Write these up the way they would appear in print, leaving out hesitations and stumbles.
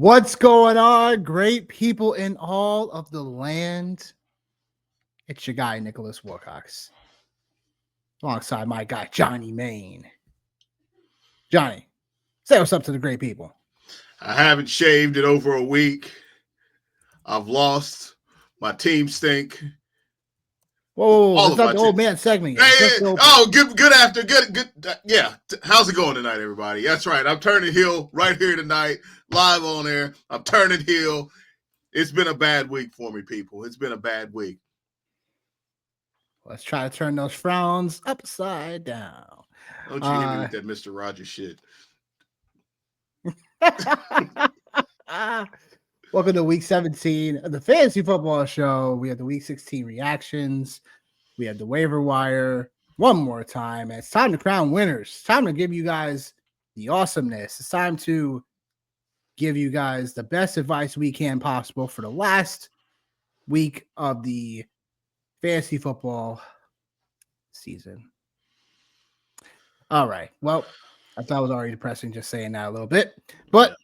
What's going on, great people in all of the land? It's your guy, Nicholas Wilcox, alongside my guy, Johnny Main. Johnny, say what's up to the great people. I haven't shaved in over a week. I've lost. My team stink. Whoa, All it's of not my the team. old man segment yet. Hey, It's just hey, the old. oh, good after, good. Yeah, how's it going tonight, everybody? That's right. I'm turning heel right here tonight, live on air. I'm turning heel. It's been a bad week for me, people. It's been a bad week. Let's try to turn those frowns upside down. Don't you hit me with that Mr. Rogers shit. Welcome to week 17 of the Fantasy Football Show. We have the week 16 reactions. We have the waiver wire one more time. And it's time to crown winners. It's time to give you guys the awesomeness. It's time to give you guys the best advice we can possible for the last week of the fantasy football season. All right. Well, I thought it was already depressing just saying that a little bit, but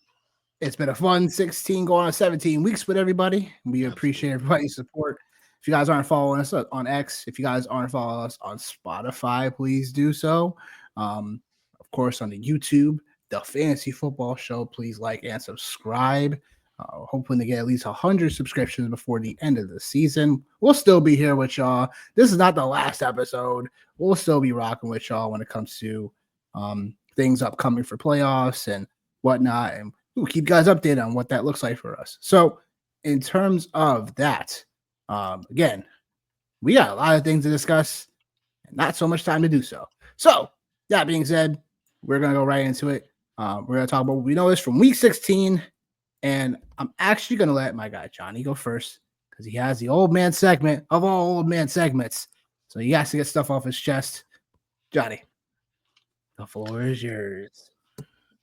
it's been a fun 16 going on 17 weeks with everybody. We appreciate everybody's support. If you guys aren't following us on X, if you guys aren't following us on Spotify, please do so. Of course, on the YouTube, the Fantasy Football Show, please like and subscribe. Hoping to get at least 100 subscriptions before the end of the season. We'll still be here with y'all. This is not the last episode. We'll still be rocking with y'all when it comes to things upcoming for playoffs and whatnot. And we'll keep you guys updated on what that looks like for us. So in terms of that, again, we got a lot of things to discuss and not so much time to do so. So that being said, we're going to go right into it. We're going to talk about what we know is from week 16. And I'm actually going to let my guy Johnny go first because he has the old man segment of all old man segments. So he has to get stuff off his chest. Johnny, the floor is yours.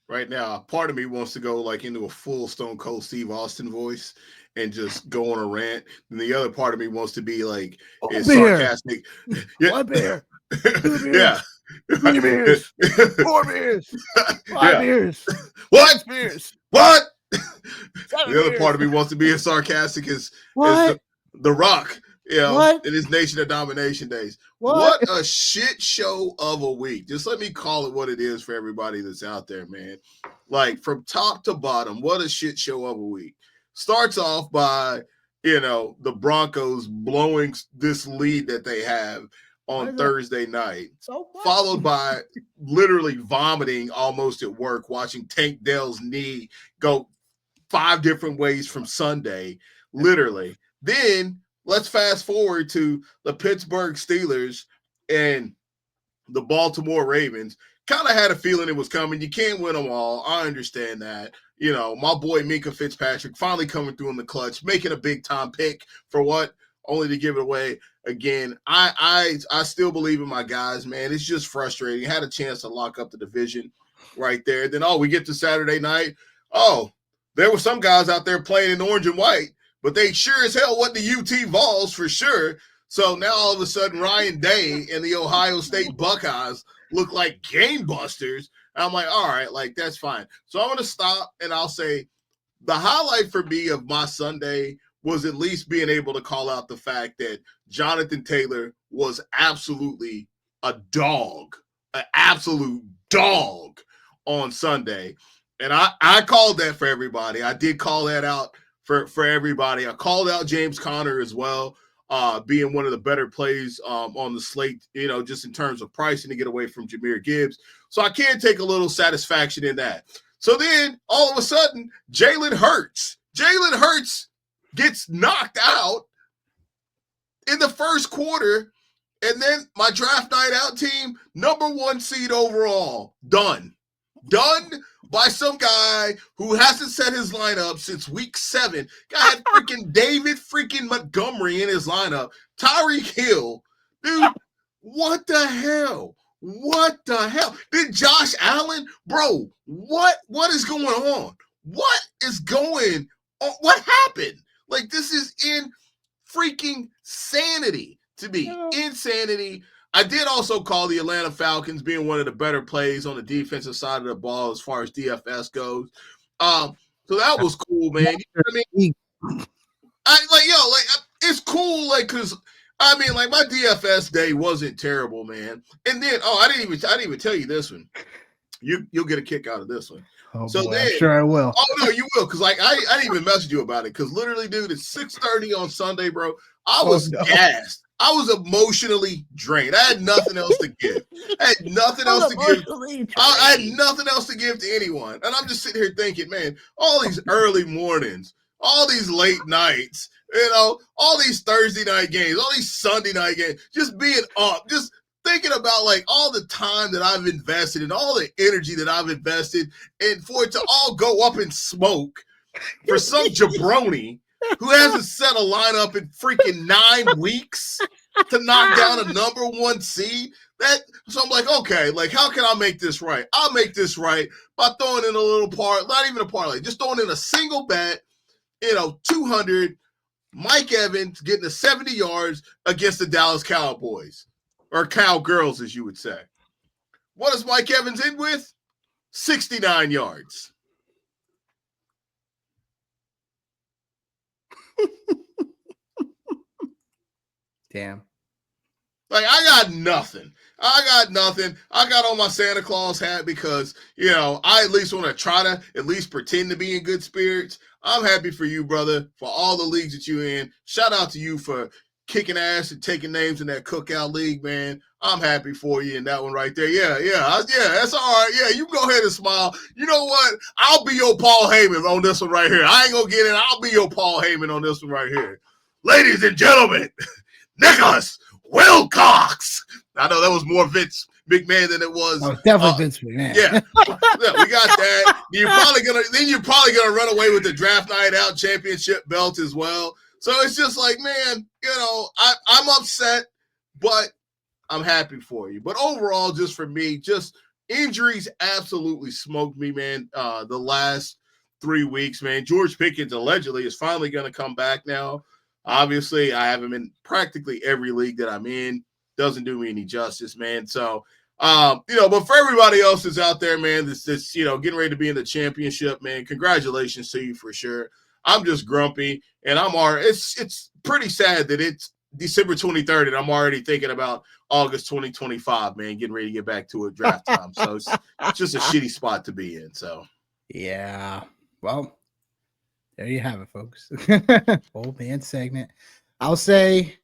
Right now, part of me wants to go like into a full Stone Cold Steve Austin voice and just go on a rant. And the other part of me wants to be like, it's sarcastic. Yeah. One beer. Two beers. Yeah. 3 beers. 4 beers. 5 beers. What? 6 beers. What? The other part of me wants to be as sarcastic as the Rock, in his Nation of Domination days. What a shit show of a week. Just let me call it what it is for everybody that's out there, man. Like from top to bottom, what a shit show of a week. Starts off by, the Broncos blowing this lead that they have on Thursday night, followed by literally vomiting almost at work, watching Tank Dell's knee go 5 different ways from Sunday, literally. Then let's fast forward to the Pittsburgh Steelers and the Baltimore Ravens. Kind of had a feeling it was coming. You can't win them all. I understand that. My boy Minka Fitzpatrick finally coming through in the clutch, making a big time pick for what? Only to give it away again. I still believe in my guys, man. It's just frustrating. Had a chance to lock up the division right there. Then, we get to Saturday night. There were some guys out there playing in orange and white, but they sure as hell wasn't the UT Vols for sure. So now all of a sudden Ryan Day and the Ohio State Buckeyes look like game busters. I'm like, all right, like that's fine. So I'm going to stop and I'll say the highlight for me of my Sunday was at least being able to call out the fact that Jonathan Taylor was absolutely a dog, an absolute dog on Sunday. And I called that for everybody. I did call that out for everybody. I called out James Conner as well, being one of the better plays on the slate, just in terms of pricing to get away from Jahmyr Gibbs. So I can take a little satisfaction in that. So then all of a sudden, Jalen Hurts gets knocked out in the first quarter. And then my draft night out team, number 1 seed overall, done by some guy who hasn't set his lineup since week 7. Guy had freaking David freaking Montgomery in his lineup. Tyreek Hill. Dude, what the hell? What the hell? Then Josh Allen? Bro, what is going on? What is going on? What happened? Like, this is in freaking sanity to me. Insanity. I did also call the Atlanta Falcons being one of the better plays on the defensive side of the ball as far as DFS goes. So that was cool, man. You know what I mean? It's cool, because I mean, like, my DFS day wasn't terrible, man. And then, I didn't even tell you this one. You'll get a kick out of this one. Oh, so boy, then, I'm sure I will. Oh no, you will, because like I didn't even message you about it, because literally, dude, it's 6:30 on Sunday, bro. I was gassed. I was emotionally drained. I had nothing else to give. I had nothing else to give. I had nothing else to give to anyone. And I'm just sitting here thinking, man, all these early mornings, all these late nights, all these Thursday night games, all these Sunday night games, just being up, just thinking about like all the time that I've invested and all the energy that I've invested, and for it to all go up in smoke for some jabroni who hasn't set a lineup in freaking 9 weeks to knock down a number 1 seed. So I'm like, okay, like, how can I make this right? I'll make this right by throwing in a little not even a parlay, just throwing in a single bet, 200, Mike Evans getting the 70 yards against the Dallas Cowboys, or Cowgirls, as you would say. What is Mike Evans in with? 69 yards. Damn. Like, I got nothing. I got on my Santa Claus hat because, I at least want to try to at least pretend to be in good spirits. I'm happy for you, brother, for all the leagues that you're in. Shout out to you for kicking ass and taking names in that cookout league, man. I'm happy for you in that one right there. Yeah, that's all right. Yeah, you go ahead and smile. You know what? I'll be your Paul Heyman on this one right here. I ain't going to get in. I'll be your Paul Heyman on this one right here. Ladies and gentlemen, Nicholas Wilcox. I know that was more Vince McMahon than it was. Oh, definitely Vince McMahon. Yeah, we got that. You're probably gonna run away with the draft night out championship belt as well. So it's just like, man, I'm upset, but I'm happy for you. But overall, just for me, just injuries absolutely smoked me, man. The last 3 weeks, man. George Pickens allegedly is finally going to come back now. Obviously, I have him in practically every league that I'm in. Doesn't do me any justice, man. So, but for everybody else that's out there, man, this getting ready to be in the championship, man, congratulations to you for sure. I'm just grumpy, and it's pretty sad that it's December 23rd, and I'm already thinking about August 2025, man, getting ready to get back to a draft time. So it's just a shitty spot to be in. So, yeah, well, there you have it, folks. Old man segment. I'll say,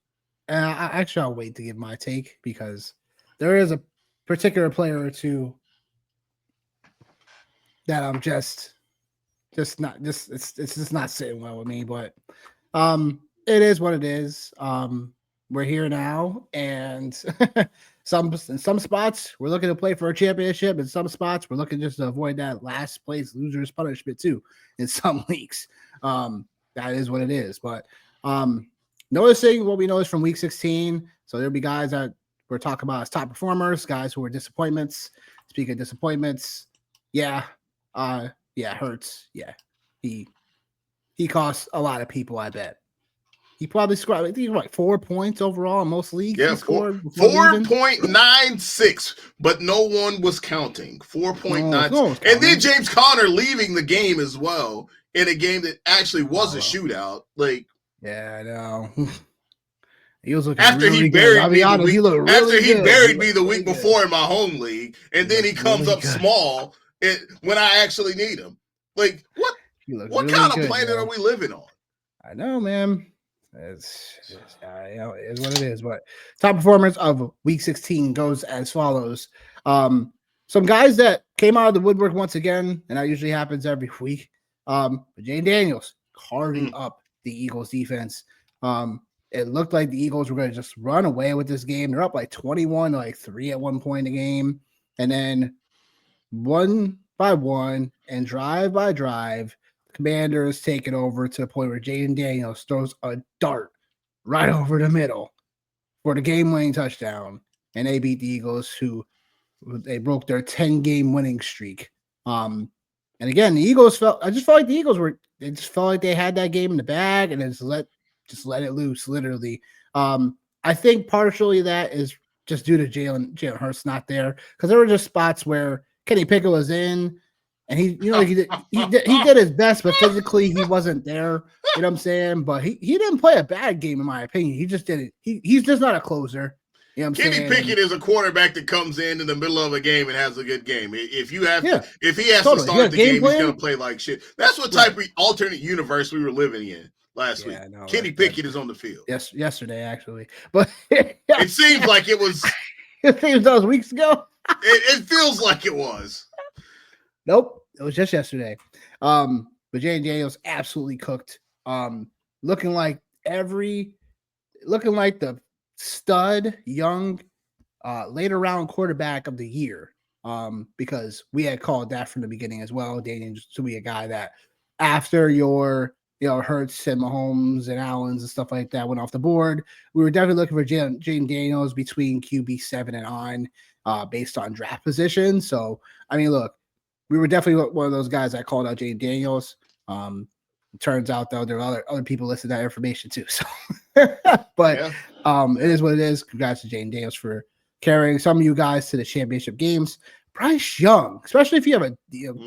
I'll wait to give my take because there is a particular player or two that I'm just not it's just not sitting well with me. But it is what it is. We're here now, and in some spots we're looking to play for a championship. In some spots we're looking just to avoid that last place losers punishment too. In some leagues, that is what it is. But noticing what we noticed from week 16, so there'll be guys that we're talking about as top performers, guys who were disappointments. Speaking of disappointments, Hurts. Yeah, he cost a lot of people. I bet. He probably scored, I think, like 4 points overall in most leagues. Yeah, 4.96, but no one was counting. 4.9. And then James Conner leaving the game as well in a game that actually was a shootout. Like, yeah, I know. He was looking after really he buried me the week, buried me the week before in my home league, and then he comes up small when I actually need him. Like, what kind of planet are we living on? I know, man. It is what it is. But top performance of week 16 goes as follows. Some guys that came out of the woodwork once again, and that usually happens every week. But Jane Daniels carving up the Eagles defense. It looked like the Eagles were going to just run away with this game. They're up like 21-3 at one point in the game. And then one by one and drive by drive, the Commanders take it over to the point where Jaden Daniels throws a dart right over the middle for the game-winning touchdown. And they beat the Eagles, who they broke their 10-game winning streak. And again, the Eagles I just felt like the Eagles they just felt like they had that game in the bag and just let it loose, literally. I think partially that is just due to Jalen Hurts not there, because there were just spots where Kenny Pickett was in And he did his best, but physically he wasn't there. You know what I'm saying? But he didn't play a bad game, in my opinion. He just didn't. He's just not a closer. You know what I'm Kenny saying? Pickett is a quarterback that comes in the middle of a game and has a good game. If he has totally. to start the game, plan? He's going to play like shit. That's what type of alternate universe we were living in last week. No, Kenny Pickett is on the field. Yes, yesterday actually, but it seems like it was. It seems those weeks ago. It feels like it was. Nope, it was just yesterday. But Jayden Daniels absolutely cooked. Looking like the stud young later round quarterback of the year. Because we had called that from the beginning as well. Daniels to be a guy that after your Hurts and Mahomes and Allens and stuff like that went off the board, we were definitely looking for Jayden Daniels between QB 7 and on, based on draft position. So I mean, look, we were definitely one of those guys that called out Jayden Daniels. It turns out though there are other people listed that information too. So, but it is what it is. Congrats to Jayden Daniels for carrying some of you guys to the championship games. Bryce Young, especially if you have a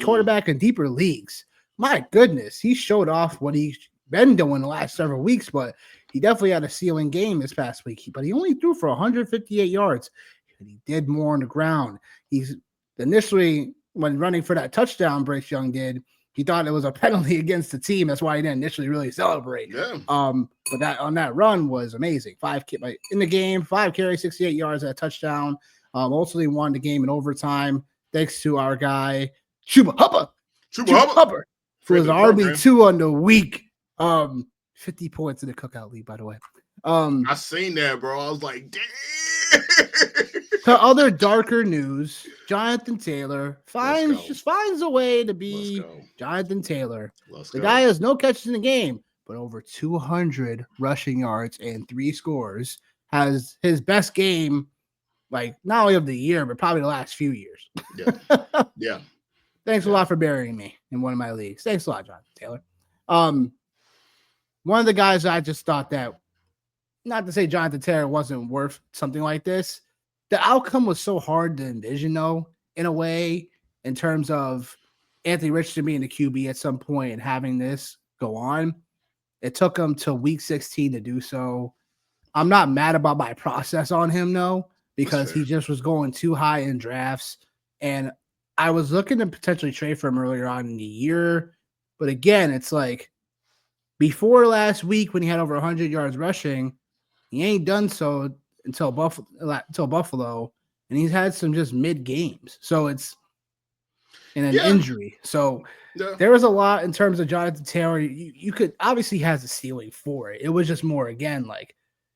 quarterback in deeper leagues, my goodness, he showed off what he's been doing the last several weeks. But he definitely had a ceiling game this past week. But he only threw for 158 yards, and he did more on the ground. He's initially, when running for that touchdown, Bryce Young did, he thought it was a penalty against the team. That's why he didn't initially really celebrate. Yeah. But that on that run was amazing. 5 in the game, 5 carries, 68 yards at a touchdown. Ultimately won the game in overtime thanks to our guy Chuba Hubbard, who was RB2 on the week. 50 points in the Cookout League, by the way. I seen that, bro. I was like, damn. To other darker news, Jonathan Taylor finds a way to be Jonathan Taylor. The guy has no catches in the game, but over 200 rushing yards and 3 scores. Has his best game, like not only of the year, but probably the last few years. Yeah. Thanks a lot for burying me in one of my leagues. Thanks a lot, Jonathan Taylor. One of the guys I just thought that, not to say Jonathan Taylor wasn't worth something like this, the outcome was so hard to envision, though, in a way, in terms of Anthony Richardson being the QB at some point and having this go on. It took him to week 16 to do so. I'm not mad about my process on him, though, because he just was going too high in drafts. And I was looking to potentially trade for him earlier on in the year. But again, it's like before last week when he had over 100 yards rushing, he ain't done so until Buffalo, and he's had some just mid games. So it's in an injury. So there was a lot in terms of Jonathan Taylor. You could obviously has a ceiling for it. It was just more again like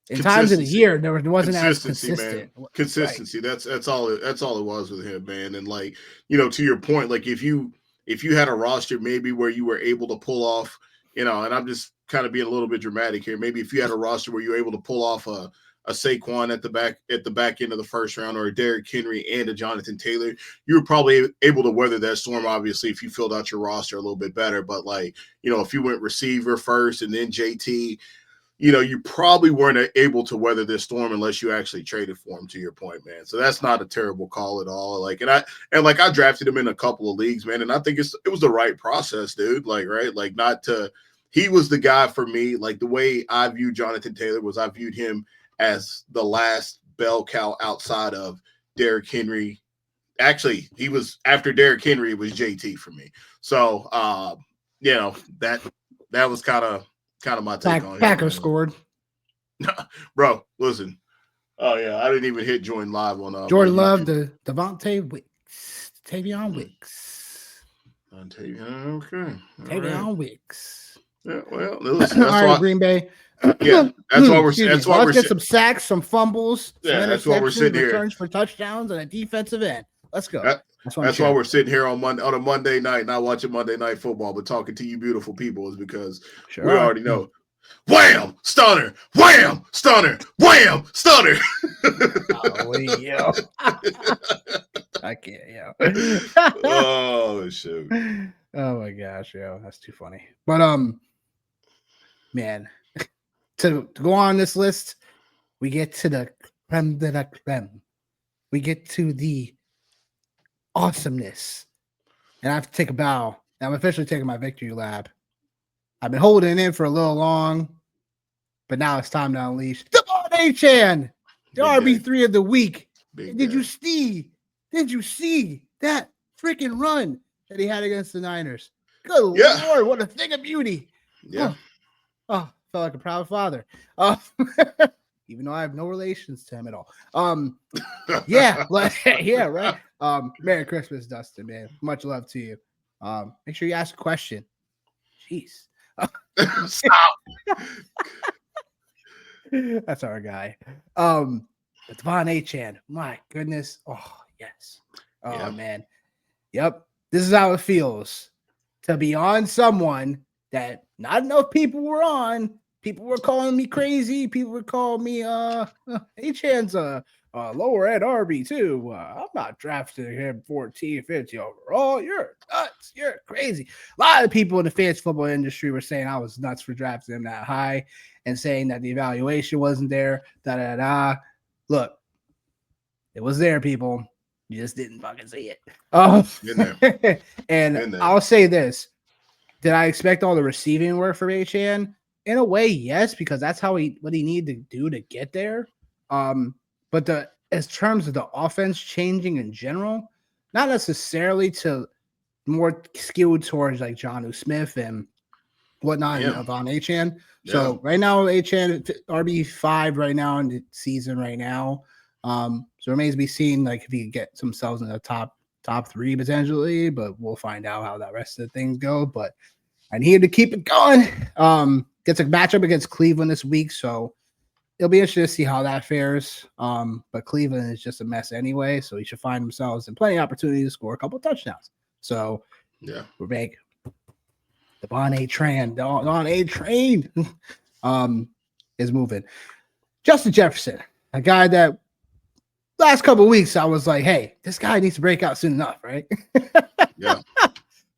in times of the year there wasn't as consistent. Man. Consistency. Right. That's all it was with him, man. And like, to your point, like if you had a roster maybe where you were able to pull off, and I'm just kind of being a little bit dramatic here. Maybe if you had a roster where you were able to pull off a Saquon at the back end of the first round, or a Derrick Henry and a Jonathan Taylor, you were probably able to weather that storm, obviously, if you filled out your roster a little bit better. But like, if you went receiver first and then JT, you probably weren't able to weather this storm unless you actually traded for him, to your point, man. So that's not a terrible call at all. Like, I drafted him in a couple of leagues, man, and I think it was the right process, dude. Like, right? Like, he was the guy for me. Like, the way I viewed Jonathan Taylor was I viewed him as the last bell cow outside of Derrick Henry. Actually, he was after Derrick Henry, it was JT for me. So, that was kind of my take on it. Packers scored. Bro, listen. Oh, yeah, I didn't even hit join live on Jordan Love, the Devontae Wicks. Tavion Wicks. Okay. Tavion Wicks. Yeah, well, listen, that's all right, why Green Bay. Yeah, that's why we're. That's why let's get some sacks, some fumbles. Yeah, that's why we're sitting here. Returns for touchdowns and a defensive end. Let's go. That's why we're sitting here on a Monday night, not watching Monday Night Football, but talking to you beautiful people, is because we already know. Wham! Stunner! Wham! Stunner! Wham! Stunner! Oh, yo. I can't, yo. Oh, shoot. Oh, my gosh, yo. That's too funny. But, man, to go on this list, we get to the creme de la creme. We get to the awesomeness and I have to take a bow. I'm officially taking my victory lap. I've been holding it in for a little long, but now it's time to unleash Devon Achane, the RB3 of the week. Did you see that freaking run that he had against the Niners? Good Lord, what a thing of beauty. Yeah. Oh, felt like a proud father. Even though I have no relations to him at all. Yeah, yeah, right. Merry Christmas, Dustin, man. Much love to you. Make sure you ask a question. Jeez. Stop. That's our guy. But Devon Achane, my goodness. Oh, yes. Oh, yeah. Man. Yep. This is how it feels to be on someone that not enough people were on. People were calling me crazy. People would call me Achane's lower end RB2. I'm not drafting him 14, 50 overall. You're nuts. You're crazy. A lot of people in the fantasy football industry were saying I was nuts for drafting him that high and saying that the evaluation wasn't there. Look, it was there, people. You just didn't fucking see it. And I'll say this. Did I expect all the receiving work for Achane? In a way, yes, because that's what he needed to do to get there. But as terms of the offense changing in general, not necessarily to more skewed towards like Jonnu Smith and whatnot and Devon Achane. So right now, Achane RB5 right now in the season right now. So it remains to be seen like if he could get themselves in the top 3 potentially, but we'll find out how that rest of the things go. But I needed to keep it going. Gets a matchup against Cleveland this week, so it'll be interesting to see how that fares. But Cleveland is just a mess anyway, so he should find themselves in plenty of opportunity to score a couple of touchdowns. So we're back. Devon Achane is moving. Justin Jefferson, a guy that last couple of weeks I was like, hey, this guy needs to break out soon enough, right? Yeah.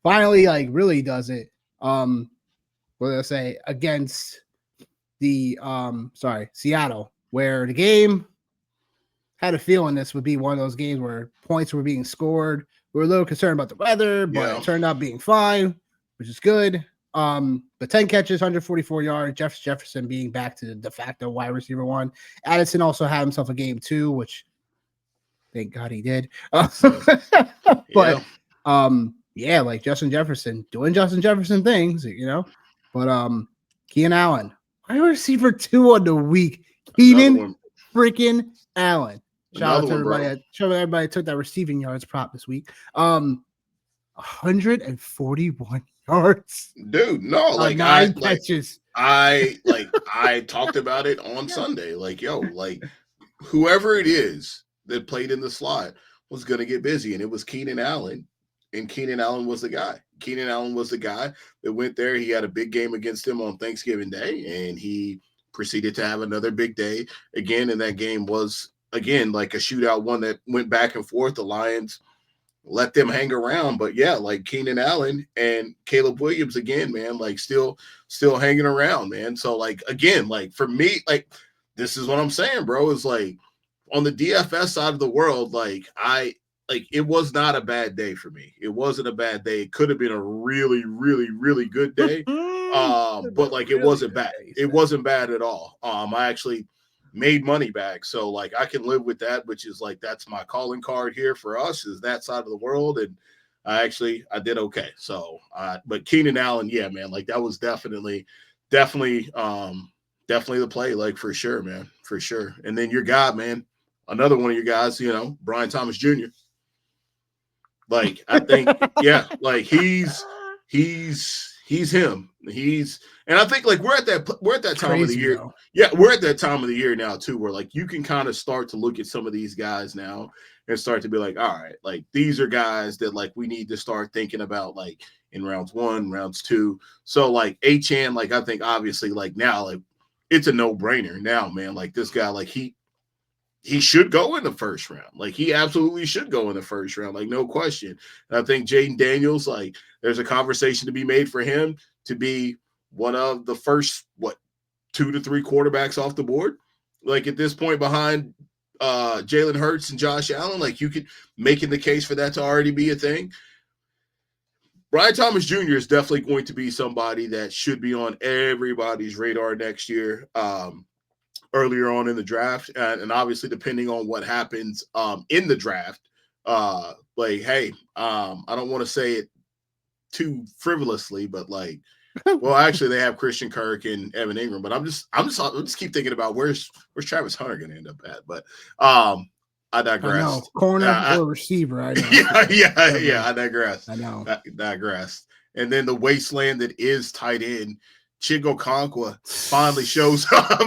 Finally, like really does it. What did I say? Against the Seattle, where the game had a feeling this would be one of those games where points were being scored. We were a little concerned about the weather, but it turned out being fine, which is good. But 10 catches, 144 yards. Jefferson being back to the de facto wide receiver 1. Addison also had himself a game 2, which thank God he did. But like Justin Jefferson doing Justin Jefferson things, you know. But Keenan Allen, wide receiver 2 on the week. Keenan freaking Allen. Shout out to everybody. Everybody took that receiving yards prop this week. 141 yards. Dude, no, like 9 catches. I talked about it on Sunday. Like, like whoever it is that played in the slot was gonna get busy, and it was Keenan Allen. And Keenan Allen was the guy. Keenan Allen was the guy that went there. He had a big game against him on Thanksgiving Day, and he proceeded to have another big day again. And that game was, again, like a shootout one that went back and forth. The Lions let them hang around. But, yeah, like Keenan Allen and Caleb Williams again, man, like still hanging around, man. So, like, again, like for me, like this is what I'm saying, bro, is like on the DFS side of the world, like it was not a bad day for me. It wasn't a bad day. It could have been a really, really, really good day. But like it wasn't bad. It wasn't bad at all. I actually made money back. So like I can live with that, which is like that's my calling card here for us is that side of the world. And I did okay. So but Keenan Allen, yeah, man, like that was definitely the play, like for sure, man. For sure. And then your guy, man, another one of your guys, Brian Thomas Jr. Like, I think, yeah, like he's him. And I think like we're at that time of the year. Though. Yeah, we're at that time of the year now too, where like you can kind of start to look at some of these guys now and start to be like, all right, like these are guys that like we need to start thinking about like in rounds 1, rounds 2. So like Achane, like I think obviously like now like it's a no-brainer now, man. Like this guy, like he should go in the first round. Like he absolutely should go in the first round, like no question. And I think Jaden Daniels, like there's a conversation to be made for him to be one of the first 2 to 3 quarterbacks off the board. Like at this point behind Jalen Hurts and Josh Allen, like you could making the case for that to already be a thing. Brian Thomas Jr. is definitely going to be somebody that should be on everybody's radar next year. Earlier on in the draft, and obviously depending on what happens in the draft, I don't want to say it too frivolously, but like, well, actually they have Christian Kirk and Evan Ingram, but I'm just keep thinking about where's Travis Hunter going to end up at, but I digressed. I know. Corner or receiver. I know. Yeah. I digressed. I know. Digressed. And then the wasteland that is tight end. Chigo Conqua finally shows up.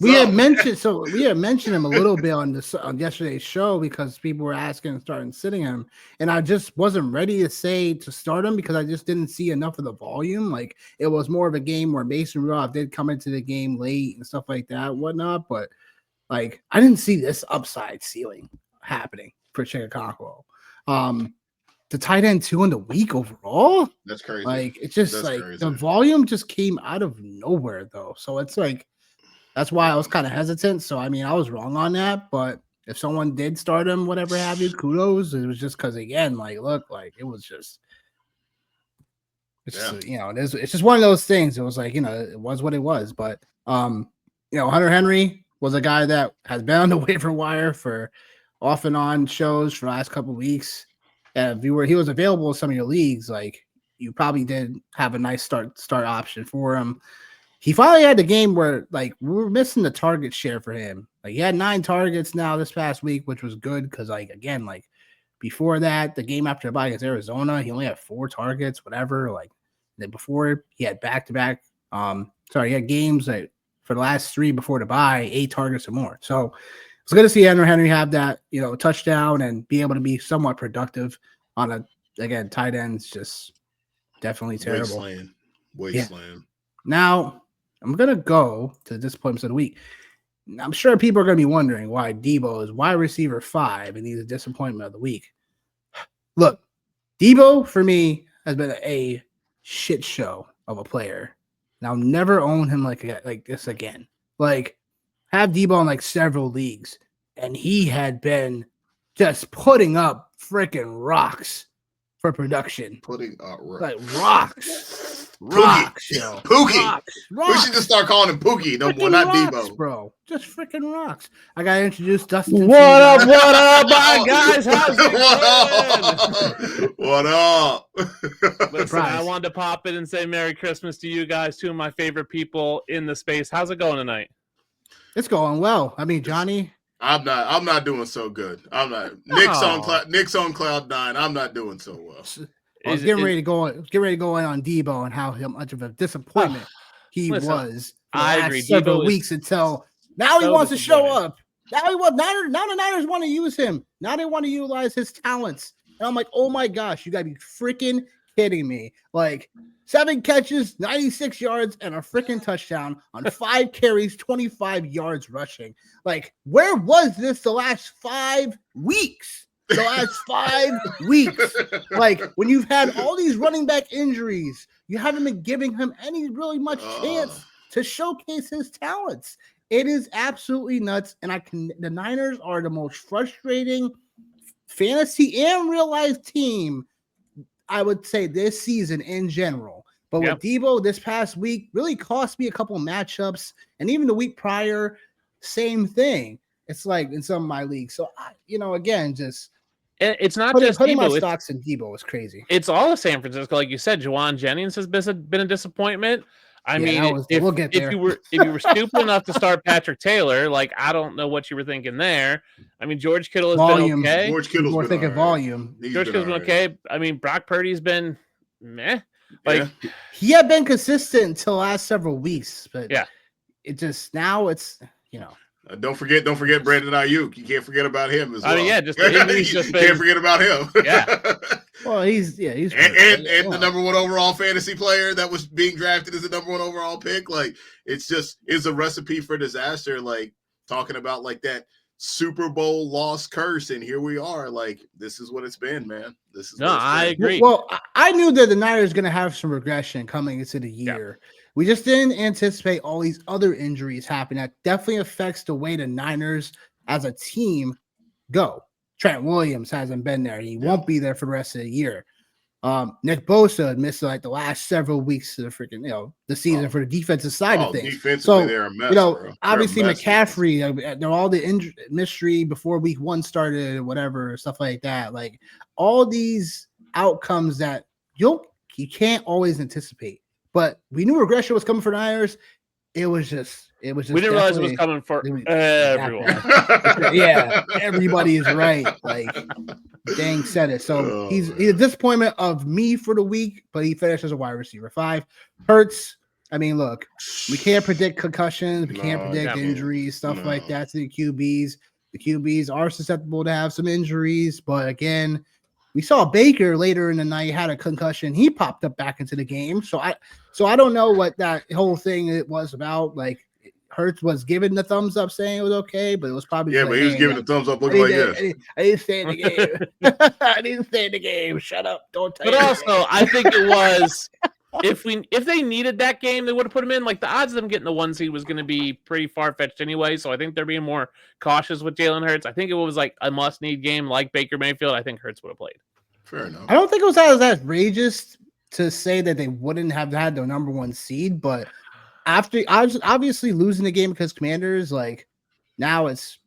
We had mentioned him a little bit on yesterday's show because people were asking and starting sitting him, and I just wasn't ready to say to start him because I just didn't see enough of the volume. Like it was more of a game where Mason Rudolph did come into the game late and stuff like that, and whatnot. But like I didn't see this upside ceiling happening for Chigo Conqua. The tight end 2 in the week overall. That's crazy. Like it's just the volume just came out of nowhere though. So it's like that's why I was kind of hesitant. So I mean I was wrong on that, but if someone did start him, whatever have you, kudos. It was just because again, like look, like it was just it's just one of those things. It was like, it was what it was. But Hunter Henry was a guy that has been on the waiver wire for off and on shows for the last couple of weeks. If he was available in some of your leagues, like you probably did have a nice start option for him. He finally had the game where like we were missing the target share for him. Like he had 9 targets now this past week, which was good because like again, like before that, the game after the bye against Arizona, he only had 4 targets, whatever. Like then before he had back-to-back. He had games that for the last 3 before the bye, 8 targets or more. So it's good to see Henry have that, touchdown and be able to be somewhat productive on tight ends. Just definitely terrible. Wasteland. Yeah. Now I'm going to go to the disappointments of the week. I'm sure people are going to be wondering why Debo is wide receiver 5 and he's a disappointment of the week. Look, Debo for me has been a shit show of a player. And I'll never own him like this again. Like, have Debo in like several leagues, and he had been just putting up freaking rocks for production. Putting up rocks. Pookie. We should just start calling him Pookie. No, well, not rocks, Debo. Bro. Just freaking rocks. I got to introduce Dustin. What up, my guys? How's it going? What up? Listen, I wanted to pop in and say Merry Christmas to you guys, 2 of my favorite people in the space. How's it going tonight? It's going well. I mean, Johnny. I'm not doing so good. I'm not. Nick's on cloud 9. I'm not doing so well. I was getting ready to go in on Debo and how much of a disappointment he was for the last several weeks until now he wants to show up. Now the Niners want to use him. Now they want to utilize his talents. And I'm like, oh my gosh, you gotta be freaking kidding me. Like 7 catches, 96 yards, and a freaking touchdown on 5 carries, 25 yards rushing. Like, where was this the last 5 weeks? The last 5 weeks. Like, when you've had all these running back injuries, you haven't been giving him any really much chance to showcase his talents. It is absolutely nuts. And the Niners are the most frustrating fantasy and real life team, I would say, this season in general. But with Debo this past week, really cost me a couple of matchups. And even the week prior, same thing. It's like in some of my leagues. So, again, just it's not putting my stocks in Debo is crazy. It's all of San Francisco. Like you said, Juwan Jennings has been a disappointment. We'll get there. If you were stupid enough to start Patrick Taylor, like I don't know what you were thinking there. I mean, George Kittle has been okay. George Kittle's been thinking volume. George Kittle's been okay. I mean, Brock Purdy's been meh. Like he had been consistent until the last several weeks, but it just now it's Don't forget Brandon Ayuk. You can't forget about him as well. Can't forget about him. Yeah. Well, he's and the number 1 overall fantasy player that was being drafted as the number 1 overall pick. Like it's a recipe for disaster. Like talking about like that Super Bowl loss curse, and here we are. Like this is what it's been, man. I agree. Well, I knew that the Niners going to have some regression coming into the year. Yeah. We just didn't anticipate all these other injuries happening. That definitely affects the way the Niners as a team go. Trent Williams hasn't been there. He won't be there for the rest of the year. Nick Bosa missed like the last several weeks of the freaking, the season for the defensive side of things. Defensively, they're a mess, bro. Obviously McCaffrey, all the mystery before week 1 started, whatever, stuff like that. Like all these outcomes that you can't always anticipate. But we knew regression was coming for the Niners. It was just. We didn't realize it was coming for everyone. Yeah, everybody is right. Like, dang said it. So he's a disappointment of me for the week, but he finished as a wide receiver 5. Hurts. I mean, look, we can't predict concussions. We can't predict injuries, stuff like that to the QBs. The QBs are susceptible to have some injuries, but again, we saw Baker later in the night had a concussion. He popped up back into the game. So I don't know what that whole thing it was about. Like, Hurts was giving the thumbs up, saying it was okay, but it was probably but he was giving the thumbs up, looking like this. I didn't stay in the game. I didn't stay in the game. Shut up! Don't tell. But also, I think it was if they needed that game, they would have put him in. Like the odds of them getting the 1 seed was going to be pretty far fetched anyway. So I think they're being more cautious with Jalen Hurts. I think it was like a must need game, like Baker Mayfield. I think Hurts would have played. Fair enough. I don't think it was as outrageous to say that they wouldn't have had the number 1 seed, but. After obviously losing the game because Commanders, like now it's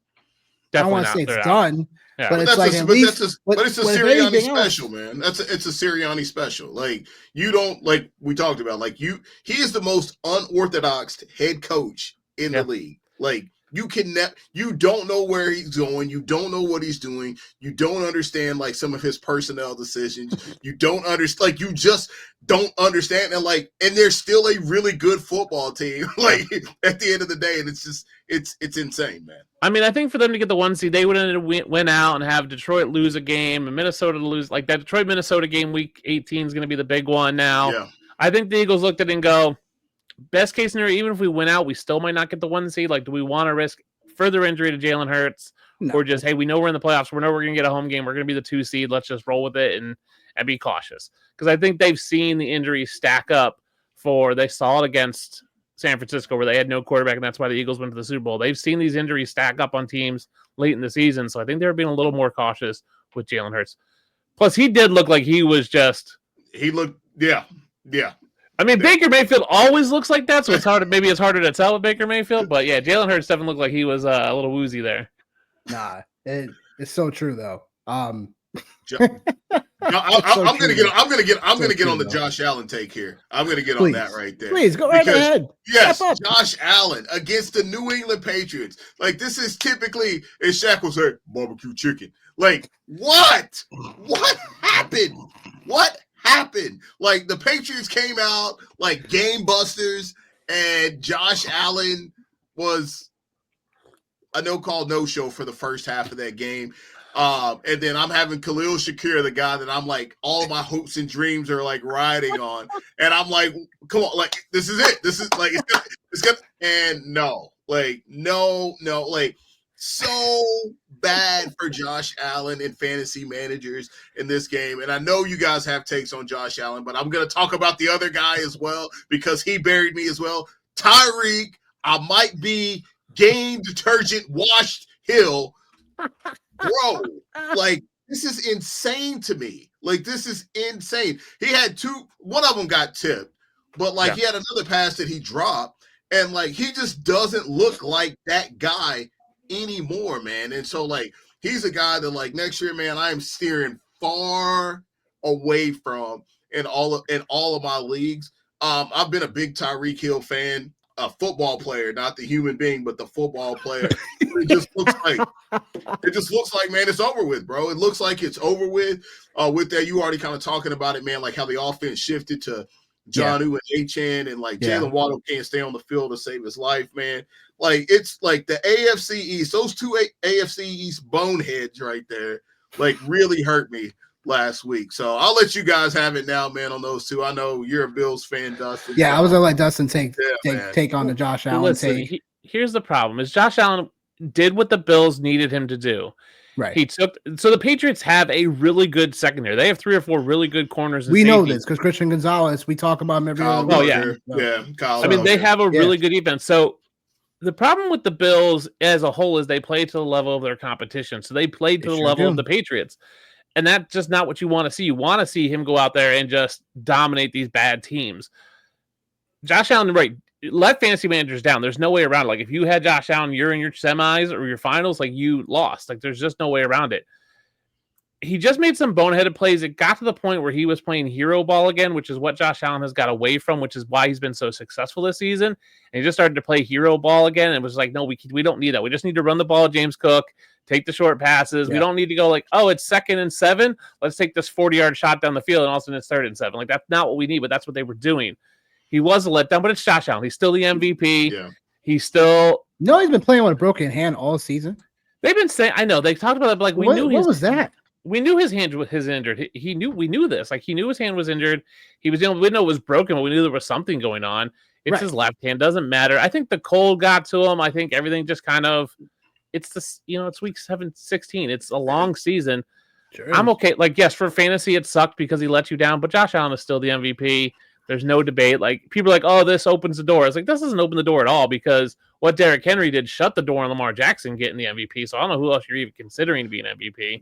definitely I don't want to say it's done, but it's like it's a Sirianni special, man. It's a Sirianni special. Like you don't like we talked about. Like he is the most unorthodox head coach in the league. Like you don't know where he's going. You don't know what he's doing. You don't understand like some of his personnel decisions. You don't understand. Like you just don't understand. And they're still a really good football team. Like at the end of the day, and it's insane, man. I mean, I think for them to get the 1 seed, they would have went out and have Detroit lose a game and Minnesota to lose. Like that Detroit-Minnesota game, week 18 is going to be the big one now. Yeah. I think the Eagles looked at it and go, best case scenario, even if we win out, we still might not get the 1 seed. Like, do we want to risk further injury to Jalen Hurts? No. Or just, hey, we know we're in the playoffs. We know we're going to get a home game. We're going to be the 2 seed. Let's just roll with it and be cautious. Because I think they've seen the injuries stack up they saw it against San Francisco where they had no quarterback, and that's why the Eagles went to the Super Bowl. They've seen these injuries stack up on teams late in the season. So I think they're being a little more cautious with Jalen Hurts. Plus, he did look like he was just... Yeah. I mean, Baker Mayfield always looks like that, so it's harder to tell with Baker Mayfield. But yeah, Jalen Hurts definitely looked like he was a little woozy there. Nah, it's so true though. I'm gonna get on the Josh Allen take here. I'm gonna get on that right there. Please go right ahead. Yes, Josh Allen against the New England Patriots. Like this is typically, as Shaq will say, barbecue chicken. Like what? What happened? What happened? Like the Patriots came out like game busters, and Josh Allen was a no-call, no-show for the first half of that game. And then I'm having Khalil Shakir, the guy that I'm like, all of my hopes and dreams are like riding on. And I'm like, come on, like, this is it. This is like, it's good. And no, like, so bad for Josh Allen and fantasy managers in this game. And I know you guys have takes on Josh Allen, but I'm going to talk about the other guy as well because he buried me as well. Tyreek, I might be game detergent washed Hill. Bro, like, this is insane to me. Like, this is insane. He had one of them got tipped, but, like, he had another pass that he dropped, and, like, he just doesn't look like that guy anymore, man. And so, like, he's a guy that, like, next year, man, I am steering far away from in all of my leagues. I've been a big Tyreek Hill fan. A football player, not the human being, but the football player. It just looks like, man, it's over with, bro. It looks like it's over with. With that, you already kind of talking about it, man, like how the offense shifted to Jonnu and H-N, and like Jalen Waddle can't stay on the field to save his life, man. Like it's like the AFC East, those two AFC East boneheads right there, like really hurt me last week. So I'll let you guys have it now, man, on those two. I know you're a Bills fan, Dustin. Yeah, I was gonna let Dustin take on the Josh Allen. Listen, here's the problem: is Josh Allen did what the Bills needed him to do. Right. So the Patriots have a really good secondary. They have 3 or 4 really good corners. We know this because Christian Gonzalez. We talk about him every other week. Oh yeah. I mean, they have a really good defense. So the problem with the Bills as a whole is they play to the level of their competition. So they played to the level of the Patriots. And that's just not what you want to see. You want to see him go out there and just dominate these bad teams. Josh Allen, right, let fantasy managers down. There's no way around it. Like, if you had Josh Allen, you're in your semis or your finals, like, you lost. Like, there's just no way around it. He just made some boneheaded plays. It got to the point where he was playing hero ball again, which is what Josh Allen has got away from, which is why he's been so successful this season. And he just started to play hero ball again. And it was like, no, we don't need that. We just need to run the ball, James Cook, take the short passes. Yeah. We don't need to go like, oh, it's 2nd and 7. Let's take this 40-yard shot down the field, and all of a sudden it's 3rd and 7. Like, that's not what we need, but that's what they were doing. He was a letdown, but it's Josh Allen. He's still the MVP. Yeah. He's still... No, he's been playing with a broken hand all season. They've been saying... I know. They talked about it, but like, we knew... What was that? We knew his hand was injured. We knew this. Like, he knew his hand was injured. He was, we didn't know it was broken, but we knew there was something going on. It's his left hand. Doesn't matter. I think the cold got to him. I think everything just kind of, it's week 16. It's a long season. Sure. I'm okay. Like, yes, for fantasy, it sucked because he let you down, but Josh Allen is still the MVP. There's no debate. Like, people are like, oh, this opens the door. It's like, this doesn't open the door at all, because what Derrick Henry did shut the door on Lamar Jackson getting the MVP. So I don't know who else you're even considering to be an MVP.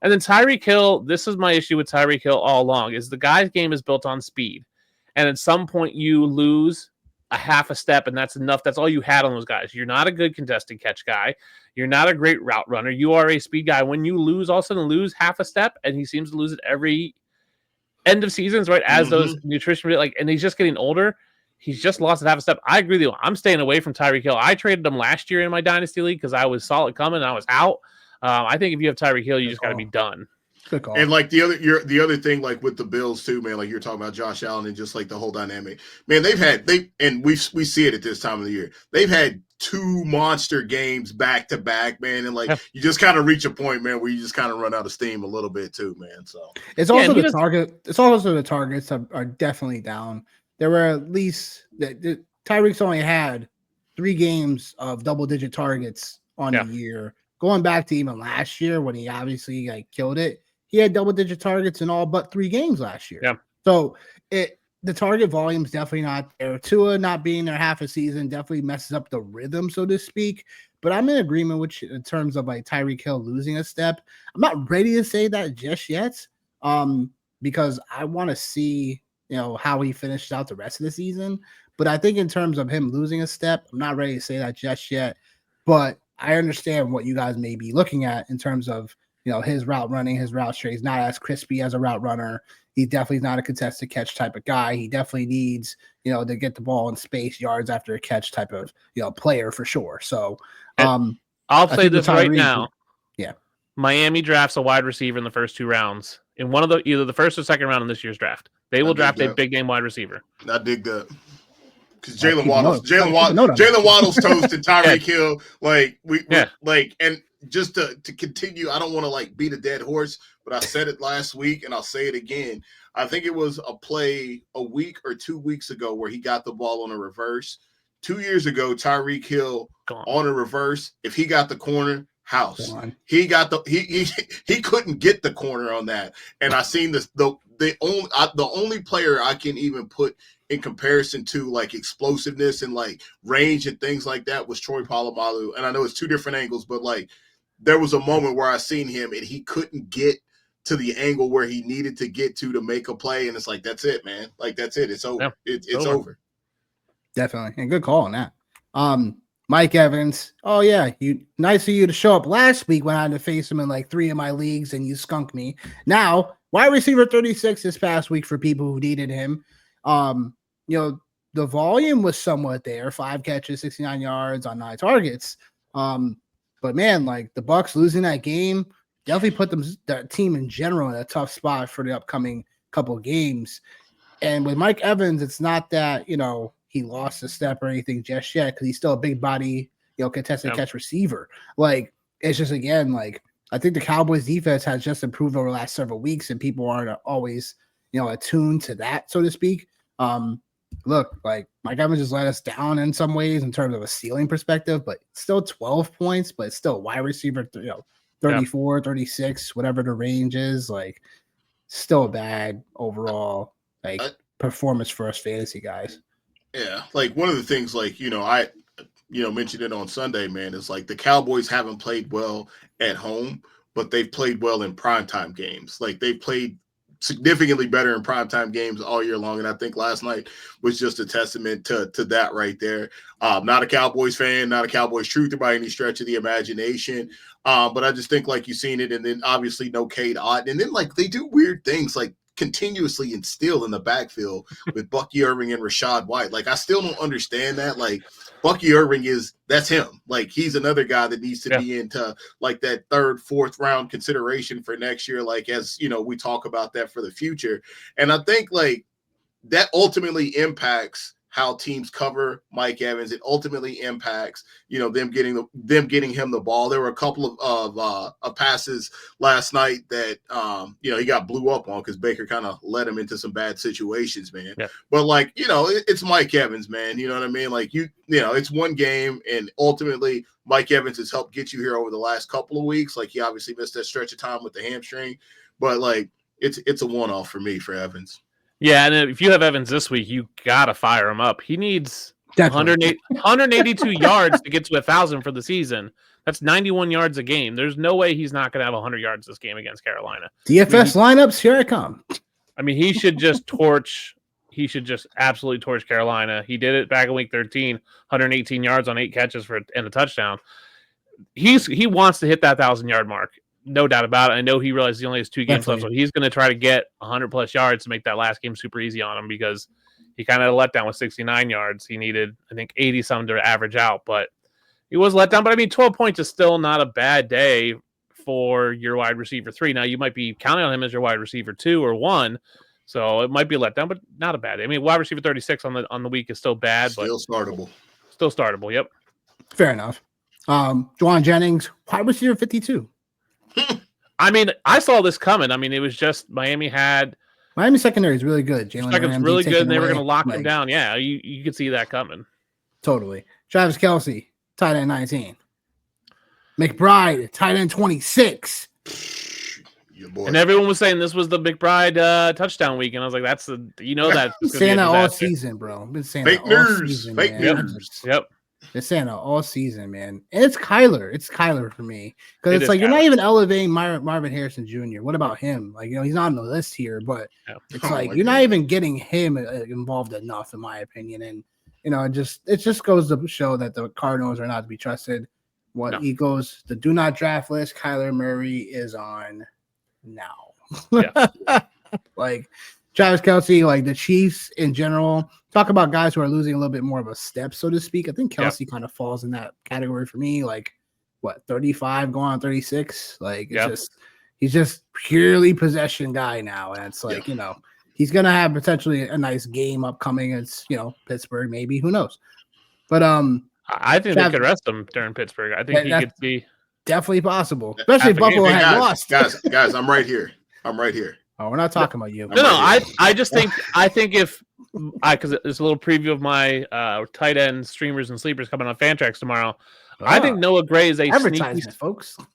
And then Tyreek Hill, this is my issue with Tyreek Hill all along, is the guy's game is built on speed. And at some point you lose a half a step, and that's enough. That's all you had on those guys. You're not a good contested catch guy. You're not a great route runner. You are a speed guy. When you lose, all of a sudden lose half a step, and he seems to lose it every end of seasons, right? As those nutrition, like, and he's just getting older. He's just lost a half a step. I agree with you. I'm staying away from Tyreek Hill. I traded him last year in my Dynasty League because I saw it coming and I was out. I think if you have Tyreek Hill, you just got to be done. Good call. And like the other thing, like with the Bills too, man, like you're talking about Josh Allen and just like the whole dynamic, man, and we see it at this time of the year. They've had 2 monster games back to back, man. And like, you just kind of reach a point, man, where you just kind of run out of steam a little bit too, man. So it's also the target. It's also the targets are definitely down. There were at least Tyreek's only had 3 games of double-digit targets on the year. Going back to even last year when he obviously killed it, he had double-digit targets in all but 3 games last year. Yeah. So the target volume is definitely not there. Tua not being there half a season definitely messes up the rhythm, so to speak. But I'm in agreement with you in terms of like Tyreek Hill losing a step. I'm not ready to say that just yet, because I want to see how he finishes out the rest of the season. But I think in terms of him losing a step, I'm not ready to say that just yet. But I understand what you guys may be looking at in terms of, his route running, his route straight. He's not as crispy as a route runner. He definitely is not a contested catch type of guy. He definitely needs, to get the ball in space, yards after a catch type of, player for sure. So I'll say this right now. Yeah. Miami drafts a wide receiver in the first 2 rounds. In one of either the first or second round in this year's draft. They will draft a big name wide receiver. I dig that. Because Jalen Waddle's toasted Tyreek Hill. And just to continue, I don't want to like beat a dead horse, but I said it last week and I'll say it again. I think it was a play a week or 2 weeks ago where he got the ball on a reverse. 2 years ago, Tyreek Hill on a reverse. If he got the corner, house. He got he couldn't get the corner on that. And I seen this the only player I can even put in comparison to like explosiveness and like range and things like that was Troy Polamalu. And I know it's 2 different angles, but like there was a moment where I seen him and he couldn't get to the angle where he needed to get to make a play. And it's like, that's it, man. Like, that's it. It's over. Yeah, it's over. Definitely. And good call on that. Mike Evans. Oh yeah. Nice of you to show up last week when I had to face him in like 3 of my leagues and you skunked me. Now, wide receiver 36 this past week for people who needed him. The volume was somewhat there, 5 catches, 69 yards on 9 targets. But man, like the Bucs losing that game definitely put that team in general in a tough spot for the upcoming couple of games. And with Mike Evans, it's not that, he lost a step or anything just yet, because he's still a big body, contested catch receiver. Like, it's just, again, like, I think the Cowboys defense has just improved over the last several weeks, and people aren't always, attuned to that, so to speak. Look, like Mike Evans just let us down in some ways in terms of a ceiling perspective, but still 12 points, but it's still wide receiver, 34, 36, whatever the range is. Like, still a bad overall performance for us fantasy guys. Yeah, like one of the things, like, I mentioned it on Sunday, man, is like the Cowboys haven't played well at home, but they've played well in primetime games. Like they've played significantly better in primetime games all year long. And I think last night was just a testament to that right there. Not a Cowboys fan, not a Cowboys truther by any stretch of the imagination. But I just think like you've seen it. And then obviously no Cade Otton. And then like they do weird things like continuously instill in the backfield with Bucky Irving and Rachaad White. Like I still don't understand that. Like Bucky Irving that's him. Like he's another guy that needs to be into like that 3rd, 4th round consideration for next year. Like as you know, we talk about that for the future. And I think like that ultimately impacts how teams cover Mike Evans. It ultimately impacts, them getting him the ball. There were a couple of passes last night that, he got blew up on because Baker kind of led him into some bad situations, man. Yeah. But like, it's Mike Evans, man. You know what I mean? Like it's one game, and ultimately Mike Evans has helped get you here over the last couple of weeks. Like he obviously missed that stretch of time with the hamstring, but like it's a one-off for me for Evans. Yeah, and if you have Evans this week, you got to fire him up. He needs 182 yards to get to 1,000 for the season. That's 91 yards a game. There's no way he's not going to have 100 yards this game against Carolina. DFS lineups, here I come. I mean, he should just absolutely torch Carolina. He did it back in week 13, 118 yards on 8 catches and a touchdown. He wants to hit that 1,000-yard mark. No doubt about it. I know he realized he only has 2 games left, so he's going to try to get 100-plus yards to make that last game super easy on him because he kind of let down with 69 yards. He needed, I think, 80-some to average out, but he was let down. But, I mean, 12 points is still not a bad day for your wide receiver 3. Now, you might be counting on him as your wide receiver 2 or 1, so it might be a letdown, but not a bad day. I mean, wide receiver 36 on the week is still bad. Still startable. Still startable, yep. Fair enough. Juwan Jennings, wide receiver 52. I mean, I saw this coming. I mean, it was just Miami secondary is really good. Jalen Ramsey really good, and they were going to lock him down. Yeah, you could see that coming. Totally. Travis Kelce, tight end 19. McBride, tight end 26. And everyone was saying this was the McBride touchdown week, and I was like, "That's the that." Been saying that all season, bro. Been saying fake that all news. season, Fake man. news. Yep. They're saying that all season, man. And it's Kyler. It's Kyler for me. Because it's like you're Kyler. not even elevating Marvin Harrison Jr. What about him? Like, he's not on the list here, but it's like you're not even getting him involved enough, in my opinion. And it just goes to show that the Cardinals are not to be trusted. Eagles, the do not draft list, Kyler Murray is on now. Yeah. Like Travis Kelce, like the Chiefs in general, talk about guys who are losing a little bit more of a step, so to speak. I think Kelce kind of falls in that category for me. Like, 35 going on 36? Like, he's just purely possession guy now. And it's like, he's going to have potentially a nice game upcoming. It's, Pittsburgh, maybe. Who knows? But I think they could rest him during Pittsburgh. I think he could be definitely possible, especially if Buffalo had lost. Guys, I'm right here. Oh, we're not talking about you. No, I just think because it's a little preview of my tight end streamers and sleepers coming on Fantrax tomorrow. I think Noah Gray is a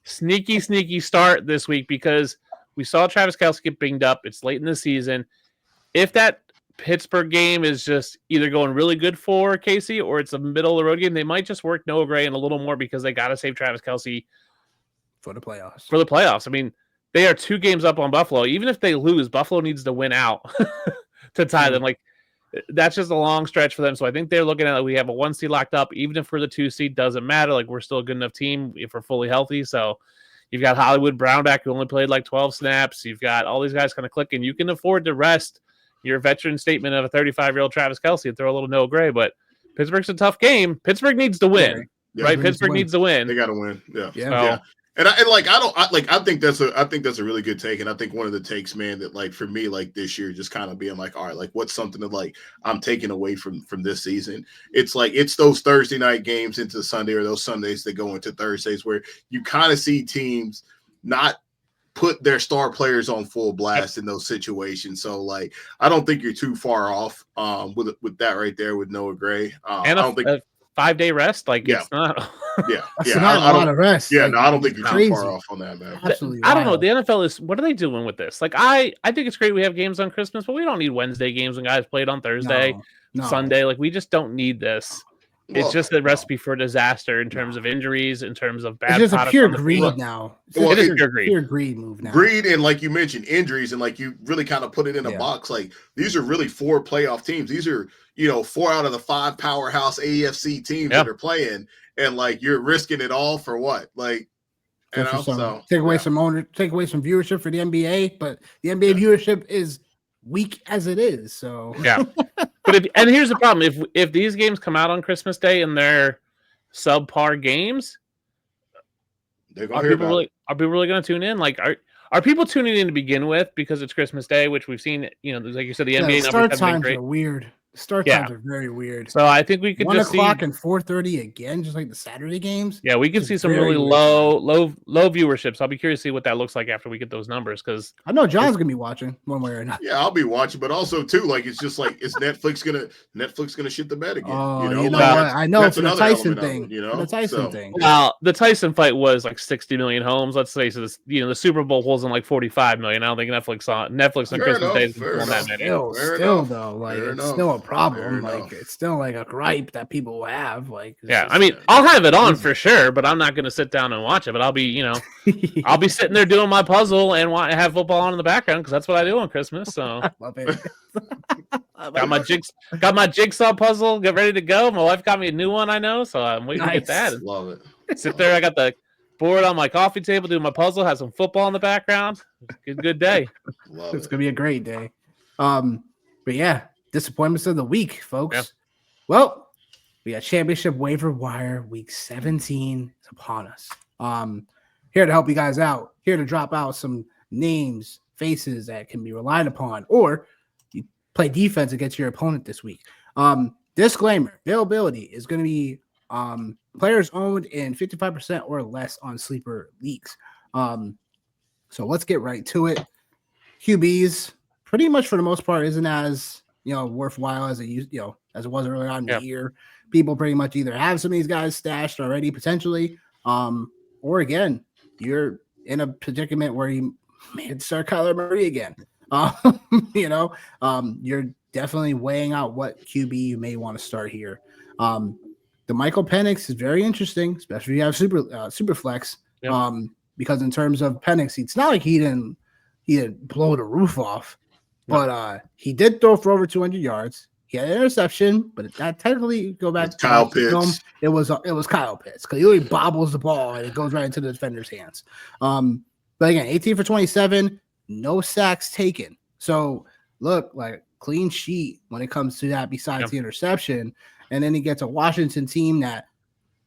sneaky start this week because we saw Travis Kelce get banged up. It's late in the season. If that Pittsburgh game is just either going really good for Casey or it's a middle of the road game, they might just work Noah Gray in a little more because they got to save Travis Kelce for the playoffs. I mean, they are 2 games up on Buffalo. Even if they lose, Buffalo needs to win out to tie them. Like, that's just a long stretch for them. So I think they're looking at it. We have a 1 seed locked up. Even if we're the 2 seed, doesn't matter. Like, we're still a good enough team if we're fully healthy. So you've got Hollywood Brown back who only played like 12 snaps. You've got all these guys kind of clicking. You can afford to rest your veteran statement of a 35-year-old Travis Kelce and throw a little Noah Gray. But Pittsburgh's a tough game. Pittsburgh needs to win, right? Pittsburgh needs to win. They got to win. Yeah. I think that's a really good take, and I think one of the takes, man, that like for me, like this year, just kind of being like, all right, like what's something that like I'm taking away from this season? It's like it's those Thursday night games into Sunday or those Sundays that go into Thursdays where you kind of see teams not put their star players on full blast in those situations. So like I don't think you're too far off with that right there with Noah Gray. And I don't think a 5-day rest, it's not. It's not a lot of rest. Yeah, I don't think you're too far off on that, man. Absolutely. I don't know. The NFL is. What are they doing with this? Like, I think it's great we have games on Christmas, but we don't need Wednesday games when guys played on Thursday, Sunday. Like, we just don't need this. It's just a recipe for disaster in terms of injuries, in terms of bad. It's just a pure greed now. It is pure greed move now. Greed and, like you mentioned, injuries, and like you really kind of put it in a box. Like, these are really 4 playoff teams. These are 4 out of the 5 powerhouse AFC teams that are playing, and like you're risking it all for what? Like, take away some viewership for the NBA, but the NBA viewership is weak as it is. So but here's the problem: if these games come out on Christmas Day and they're subpar games, are people really going to tune in? Like, are people tuning in to begin with because it's Christmas Day, which we've seen? Like you said, the NBA start times are weird. Start times are very weird. So I think we could 1 o'clock and 4:30 again, just like the Saturday games. Yeah, we could see some really low viewership. So I'll be curious to see what that looks like after we get those numbers. Because I know John's gonna be watching one way or another. Yeah, I'll be watching, but also too, like, it's just like, is Netflix gonna shit the bed again? I know for the Tyson thing. The Tyson thing. Well, the Tyson fight was like 60 million homes. Let's say so. The Super Bowl holds in like 45 million. I don't think Netflix on Christmas Day is on that many. Still though, like it's still a problem. Like it's still like a gripe that people will have. Like, I mean, I'll have it on for sure, but I'm not going to sit down and watch it. But I'll be, I'll be sitting there doing my puzzle and have football on in the background because that's what I do on Christmas. So love it. got my jigsaw puzzle, get ready to go. My wife got me a new one, I know, so I'm waiting to get that. Love it. Sit there. I got the board on my coffee table, doing my puzzle, have some football in the background. Good day. It's gonna be a great day. But yeah. Disappointments of the week, folks. Yeah. Well, we got championship waiver wire week 17 is upon us. Here to help you guys out, here to drop out some names, faces that can be relied upon, or you play defense against your opponent this week. Disclaimer: availability is going to be players owned in 55% or less on sleeper leagues. So let's get right to it. QBs, pretty much for the most part, isn't as worthwhile as it was earlier on in the year. People pretty much either have some of these guys stashed already potentially, or again, you're in a predicament where you may start Kyler Murray again. You're definitely weighing out what QB you may want to start here. The Michael Penix is very interesting, especially if you have super flex. Because in terms of Penix, it's not like he didn't blow the roof off. But he did throw for over 200 yards. He had an interception, but that technically go back to Kyle Pitts. It was Kyle Pitts because he really bobbles the ball and it goes right into the defender's hands. But again, 18 for 27, no sacks taken. So look, like clean sheet when it comes to that. Besides the interception, and then he gets a Washington team that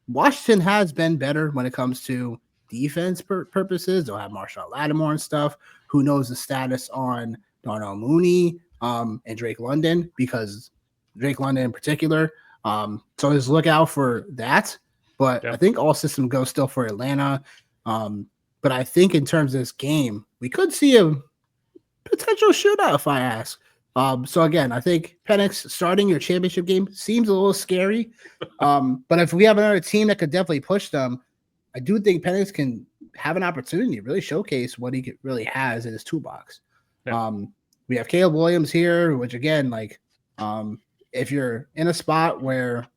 Washington has been better when it comes to defense purposes. They'll have Marshawn Lattimore and stuff. Who knows the status on Darnell Mooney and Drake London, because Drake London in particular. So just look out for that. But I think all systems go still for Atlanta. But I think in terms of this game, we could see a potential shootout if I ask. So again, I think Penix starting your championship game seems a little scary. But if we have another team that could definitely push them, I do think Penix can have an opportunity to really showcase what he really has in his toolbox. We have Caleb Williams here, which again, like, if you're in a spot where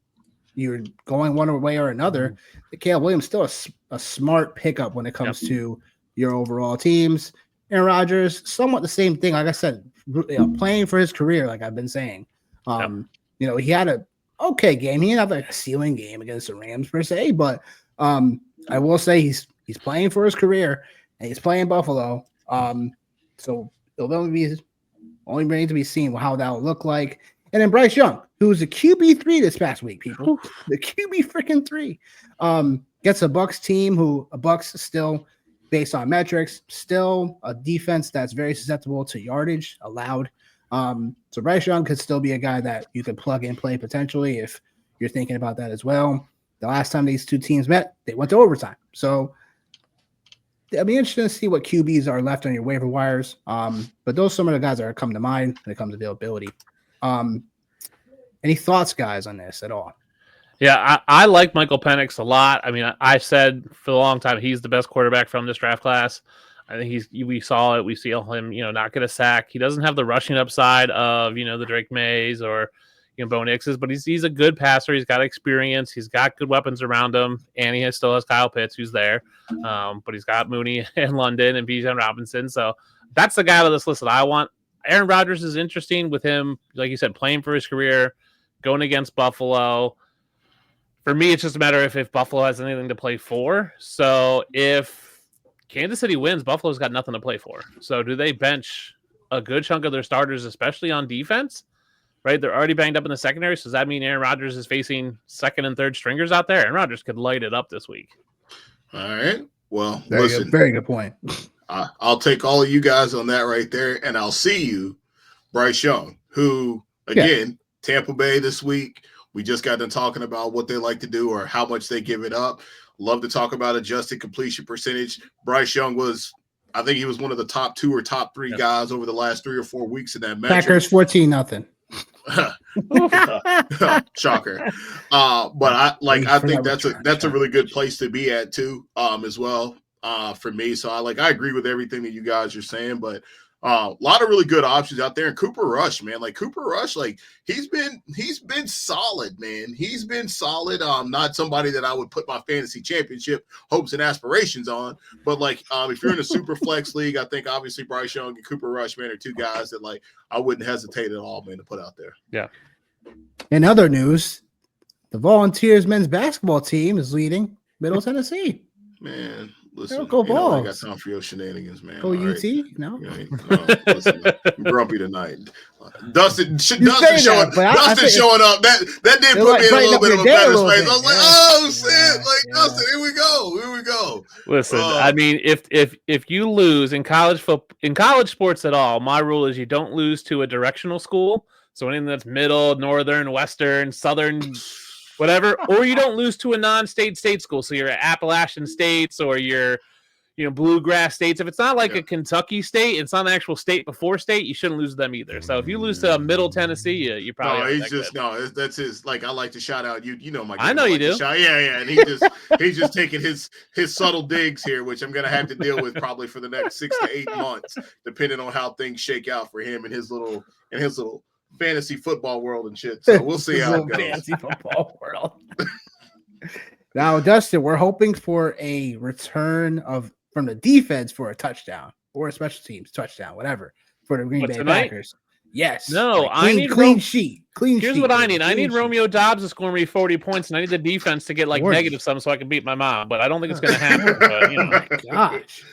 you're going one way or another, Caleb Williams still a smart pickup when it comes to your overall teams. Aaron Rodgers, somewhat the same thing. Like I said, playing for his career, like I've been saying. He had a okay game. He didn't have like a ceiling game against the Rams per se, but I will say he's playing for his career and he's playing Buffalo. So it'll only remains to be seen how that will look like. And then Bryce Young, who's a QB3 this past week, people. The QB freaking 3. Gets a Bucs team Bucs still, based on metrics, still a defense that's very susceptible to yardage allowed. So Bryce Young could still be a guy that you could plug and play potentially if you're thinking about that as well. The last time these two teams met, they went to overtime. So it'll be interesting to see what QBs are left on your waiver wires. But those are some of the guys that are coming to mind when it comes to availability. Any thoughts, guys, on this at all? Yeah, I like Michael Penix a lot. I mean, I said for a long time he's the best quarterback from this draft class. I think we saw it. We see him, not get a sack. He doesn't have the rushing upside of, the Drake Mays or, Bo Nix is, but he's a good passer. He's got experience. He's got good weapons around him, and he still has Kyle Pitts, who's there. But he's got Mooney and London and Bijan Robinson. So that's the guy on this list that I want. Aaron Rodgers is interesting with him, like you said, playing for his career, going against Buffalo. For me, it's just a matter of if Buffalo has anything to play for. So if Kansas City wins, Buffalo's got nothing to play for. So do they bench a good chunk of their starters, especially on defense? Right? They're already banged up in the secondary. So does that mean Aaron Rodgers is facing second and third stringers out there? Aaron Rodgers could light it up this week. All right. Well, listen. Very good point. I'll take all of you guys on that right there, and I'll see you, Bryce Young, who, again, Tampa Bay this week. We just got done talking about what they like to do or how much they give it up. Love to talk about adjusted completion percentage. Bryce Young I think he was one of the top 2 or top 3 guys over the last 3 or 4 weeks in that metric. Packers 14-0. Shocker. But I think that's a really good place to be at too, as well. For me. So I agree with everything that you guys are saying, but a lot of really good options out there. And Cooper Rush, man, he's been solid, man. He's been solid. Not somebody that I would put my fantasy championship hopes and aspirations on, but if you're in a super flex league, I think obviously Bryce Young and Cooper Rush, man, are 2 guys that I wouldn't hesitate at all, man, to put out there. Yeah. In other news, the Volunteers men's basketball team is leading Middle Tennessee. Man. Listen, go Vols. I got time for your shenanigans, man. Go UT? Right. No. Listen, I'm grumpy tonight. Dustin showing up. That did put me in a little bit of a better space. I was like, oh shit! Dustin, here we go. Listen, I mean, if you lose in college sports at all, my rule is you don't lose to a directional school. So anything that's middle, northern, western, southern. Whatever, or you don't lose to a non-state school. So you're at Appalachian states or you're, bluegrass states. If it's not a Kentucky state, it's not an actual state before state, you shouldn't lose to them either. So if you lose to Middle Tennessee, you probably that's his. I like to shout out. You know my. I know you do. Yeah, and he's just taking his subtle digs here, which I'm gonna have to deal with probably for the next 6 to 8 months, depending on how things shake out for him and his little fantasy football world and shit. So we'll see how it goes. Fantasy football world. Now, Dustin, we're hoping for a return from the defense for a touchdown or a special teams touchdown, whatever, for the Green Bay Packers. Yes. No, I need clean sheet. Here's what I need. I need Romeo Doubs to score me 40 points, and I need the defense to get negative some so I can beat my mom. But I don't think it's going to happen. But, Oh my gosh.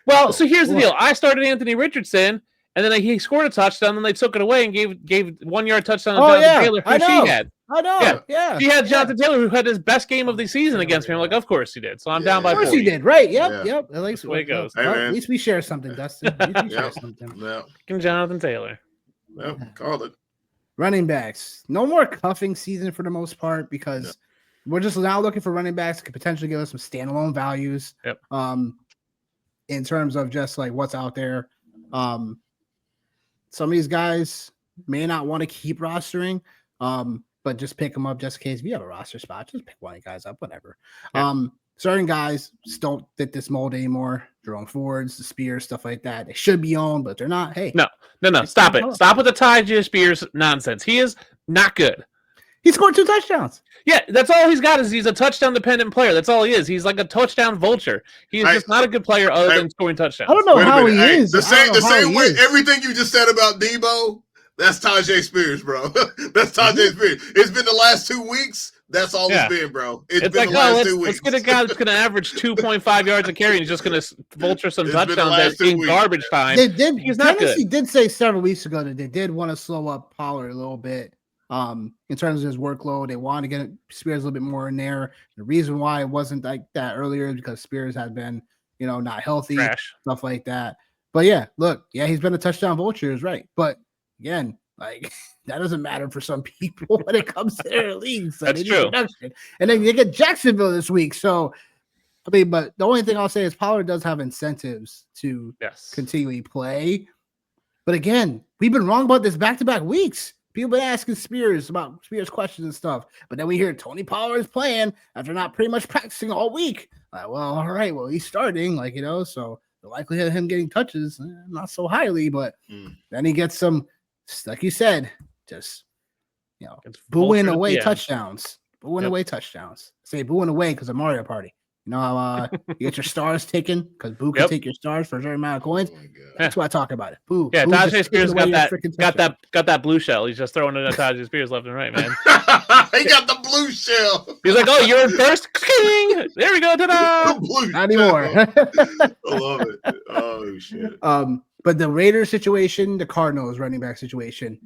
Well, so here's the deal. I started Anthony Richardson. And then he scored a touchdown, and then they took it away and gave 1 yard touchdown to Jonathan Taylor, who she had. I know. Yeah. She had Jonathan Taylor, who had his best game of the season against me. I'm like, of course he did. So I'm down by 40. Of course he did. Right. Yep. At least the way it goes. Well, at least we share something, Dustin. Jonathan Taylor. Yep. Called it. Running backs. No more cuffing season for the most part because we're just now looking for running backs that could potentially give us some standalone values. Yep. In terms of just what's out there. Some of these guys may not want to keep rostering, but just pick them up just in case. If you have a roster spot, just pick one of the guys up, whatever. Yeah. Certain guys just don't fit this mold anymore. Jerome Fords, the Spears, stuff like that. They should be owned, but they're not. Hey. No. Stop it. Stop with the Ty Spears nonsense. He is not good. He scored 2 touchdowns. Yeah, that's all he's got is he's a touchdown-dependent player. That's all he is. He's like a touchdown vulture. He is just not a good player other than scoring touchdowns. I don't know how he is. The same way everything you just said about Debo, that's Tajay Spears, bro. That's Tajay Spears. It's been the last 2 weeks. That's all it's been, bro. It's been the last 2 weeks. Let's get a guy that's going to average 2.5 yards a carry and he's just going to vulture some touchdowns in garbage time. He's not good. Tennessee did say several weeks ago that they did want to slow up Pollard a little bit. In terms of his workload, they want to get Spears a little bit more in there. The reason why it wasn't like that earlier is because Spears had been, not healthy, stuff like that. But he's been a touchdown vulture, is right. But again, that doesn't matter for some people when it comes to their leagues. So that's true. And then they get Jacksonville this week. So, but the only thing I'll say is Pollard does have incentives to continually play. But again, we've been wrong about this back-to-back weeks. People been asking Spears about Spears questions and stuff, but then we hear Tony Pollard is playing after not pretty much practicing all week. Well, all right, he's starting, so the likelihood of him getting touches, not so highly, but then he gets some, like you said, just booing away touchdowns. Booing away touchdowns. Say booing away because of Mario Party. You know how you get your stars taken because Boo can take your stars for a certain amount of coins. That's why I talk about it. Boo. Yeah, Boo Tajay Spears got that blue shell. He's just throwing it at Tajay Spears left and right, man. He got the blue shell. He's like, "Oh, you're in first. There we go. Ta-da! Not anymore." I love it. Oh shit. But the Raiders situation, the Cardinals running back situation,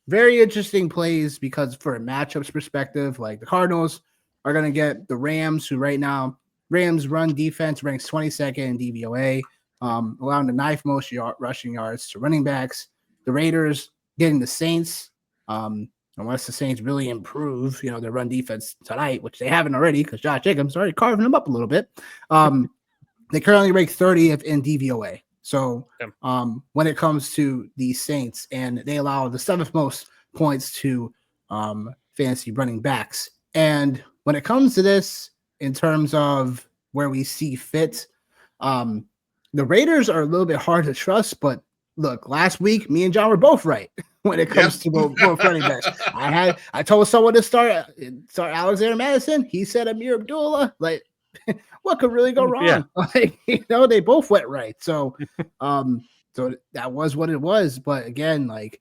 very interesting plays because for a matchups perspective, like the Cardinals are going to get the Rams, who right now Rams run defense ranks 22nd in DVOA, allowing the ninth most rushing yards to running backs. The Raiders getting the Saints, unless the Saints really improve, their run defense tonight, which they haven't already because Josh Jacobs already carving them up a little bit. They currently rank 30th in DVOA. So when it comes to the Saints, and they allow the 7th most points to fantasy running backs. And when it comes to this, in terms of where we see fit, the Raiders are a little bit hard to trust. But look, last week, me and John were both right when it comes to both running backs. I told someone to start Alexander Madison. He said Amir Abdullah. Like, what could really go wrong? Yeah. Like, they both went right. So, so that was what it was. But again, like,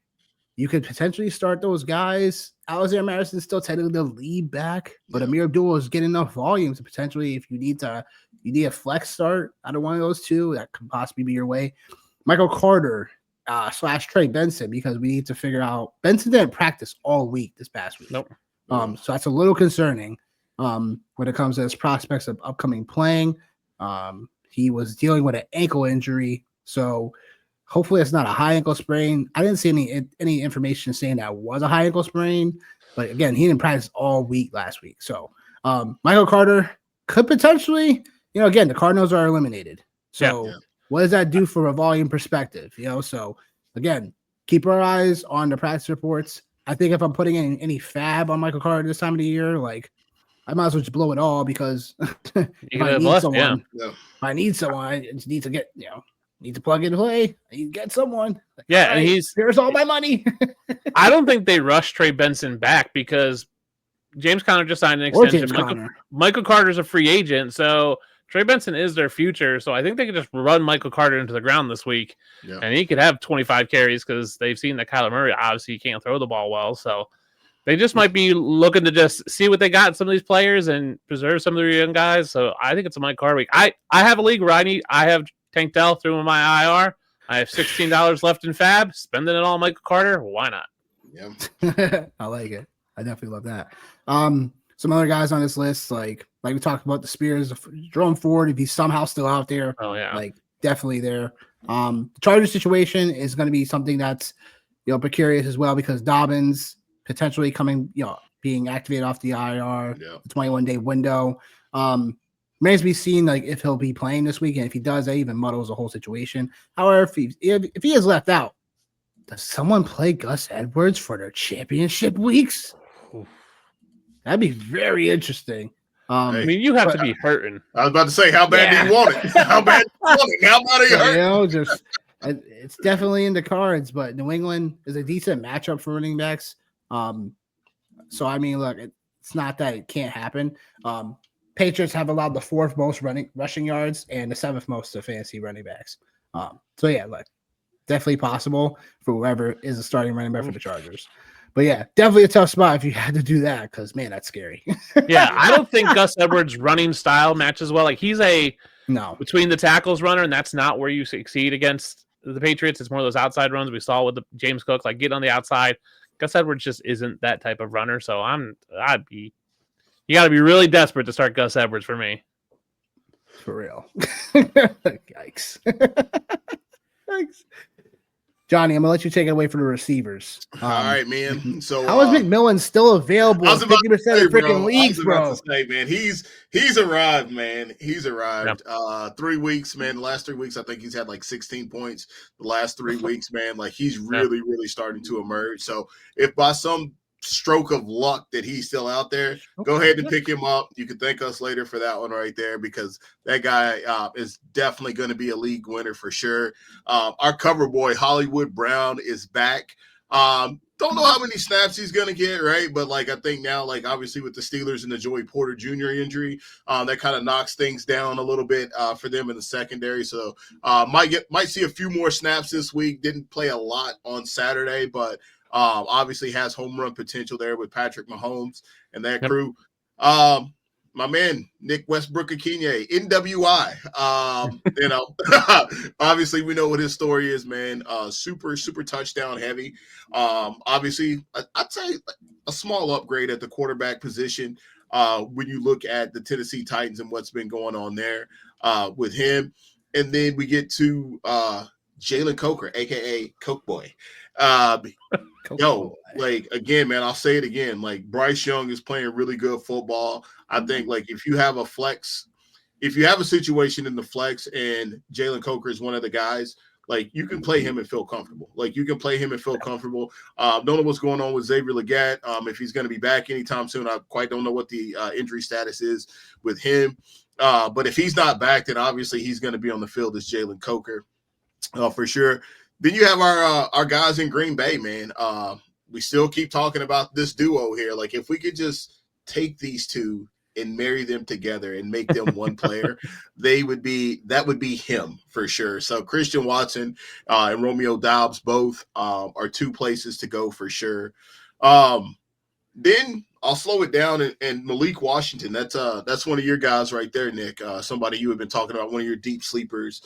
you could potentially start those guys. Alexander Madison's still technically the lead back, but Amir Abdullah is getting enough volume to potentially, if you need a flex start out of one of those two, that could possibly be your way. Michael Carter / Trey Benson, because we need to figure out. Benson didn't practice all week this past week. Nope. So that's a little concerning when it comes to his prospects of upcoming playing. He was dealing with an ankle injury, so hopefully it's not a high ankle sprain. I didn't see any information saying that was a high ankle sprain, but again, he didn't practice all week last week. So Michael Carter could potentially, again, the Cardinals are eliminated. So what does that do from a volume perspective? So again, keep our eyes on the practice reports. I think if I'm putting in any fab on Michael Carter this time of the year, like, I might as well just blow it all because if I need someone, I just need to get, need to plug and play. I need to get someone. Like, and here's all my money. I don't think they rushed Trey Benson back because James Conner just signed an extension. Michael Carter's a free agent, so Trey Benson is their future. So I think they could just run Michael Carter into the ground this week, and he could have 25 carries because they've seen that Kyler Murray obviously can't throw the ball well. So they just might be looking to just see what they got in some of these players and preserve some of their young guys. So I think it's a Mike Carter week. I have a league where I have Tank Dell through my IR. I have $16 left in Fab. Spending it all on Michael Carter. Why not? Yeah, I like it. I definitely love that. Some other guys on this list, like we talked about the Spears, Jerome Ford, if he's somehow still out there. Oh yeah, like definitely there. The Chargers situation is going to be something that's precarious as well because Dobbins potentially coming, being activated off the IR, the 21-day window. Remains to be seen, like, if he'll be playing this week, and if he does, that even muddles the whole situation. However, if he is left out, does someone play Gus Edwards for their championship weeks? That'd be very interesting. I mean, you have to be hurting. I was about to say, how bad do you want it? How bad do you want it? How bad are you hurting? It's definitely in the cards, but New England is a decent matchup for running backs. So I mean, look, it's not that it can't happen. Patriots have allowed the 4th most rushing yards and the 7th most to fantasy running backs. So yeah, look, definitely possible for whoever is a starting running back for the Chargers. But yeah, definitely a tough spot if you had to do that because, man, that's scary. Yeah, I don't think Gus Edwards' running style matches well. Like, he's between the tackles runner, and that's not where you succeed against the Patriots. It's more of those outside runs we saw with the James Cook, like get on the outside. Gus Edwards just isn't that type of runner. So you got to be really desperate to start Gus Edwards for me. For real. Yikes. Yikes. Johnny, I'm gonna let you take it away from the receivers. All right, man. So how is McMillan still available? 50% of freaking leagues, bro. I was about to say, man, he's arrived, man. He's arrived. 3 weeks, man. The last 3 weeks, I think he's had like 16 points. The last 3 weeks, man, like he's really, really starting to emerge. So if by some stroke of luck that he's still out there, go ahead and pick him up. You can thank us later for that one right there because that guy is definitely going to be a league winner for sure. Our cover boy Hollywood Brown is back. Don't know how many snaps he's going to get, right? But, like, I think now, like, obviously with the Steelers and the Joey Porter Jr. injury, that kind of knocks things down a little bit for them in the secondary. So might see a few more snaps this week. Didn't play a lot on Saturday, but obviously has home run potential there with Patrick Mahomes and that crew. My man, Nick Westbrook-Ikhine, NWI. Obviously we know what his story is, man. Super, super touchdown heavy. Obviously, I'd say a small upgrade at the quarterback position when you look at the Tennessee Titans and what's been going on there with him. And then we get to Jalen Coker, a.k.a. Coke Boy. Like, again, man, I'll say it again. Like, Bryce Young is playing really good football. I think, like, if you have a situation in the flex and Jalen Coker is one of the guys, like, you can play him and feel comfortable. Don't know what's going on with Xavier Legette. If he's going to be back anytime soon, I quite don't know what the injury status is with him. But if he's not back, then obviously he's going to be on the field as Jalen Coker for sure. Then you have our guys in Green Bay, man. We still keep talking about this duo here. Like, if we could just take these two and marry them together and make them one player, that would be him for sure. So Christian Watson and Romeo Doubs both are two places to go for sure. Then I'll slow it down and Malik Washington. That's one of your guys right there, Nick. Somebody you have been talking about, one of your deep sleepers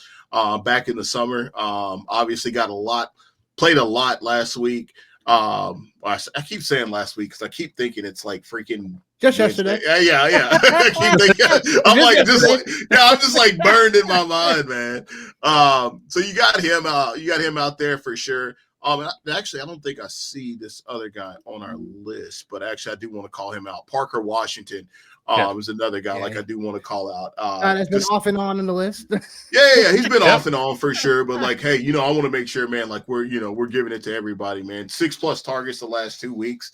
back in the summer. Obviously played a lot last week. I keep saying last week because I keep thinking it's like freaking just yesterday. Yeah. I keep thinking, I'm just like burned in my mind, man. So you got him out there for sure. Actually, I don't think I see this other guy on our list, but actually, I do want to call him out. Parker Washington is another guy I do want to call out. Has been off and on in the list. Yeah, he's been off and on for sure. But like, hey, I want to make sure, man, like we're giving it to everybody, man. 6+ targets the last 2 weeks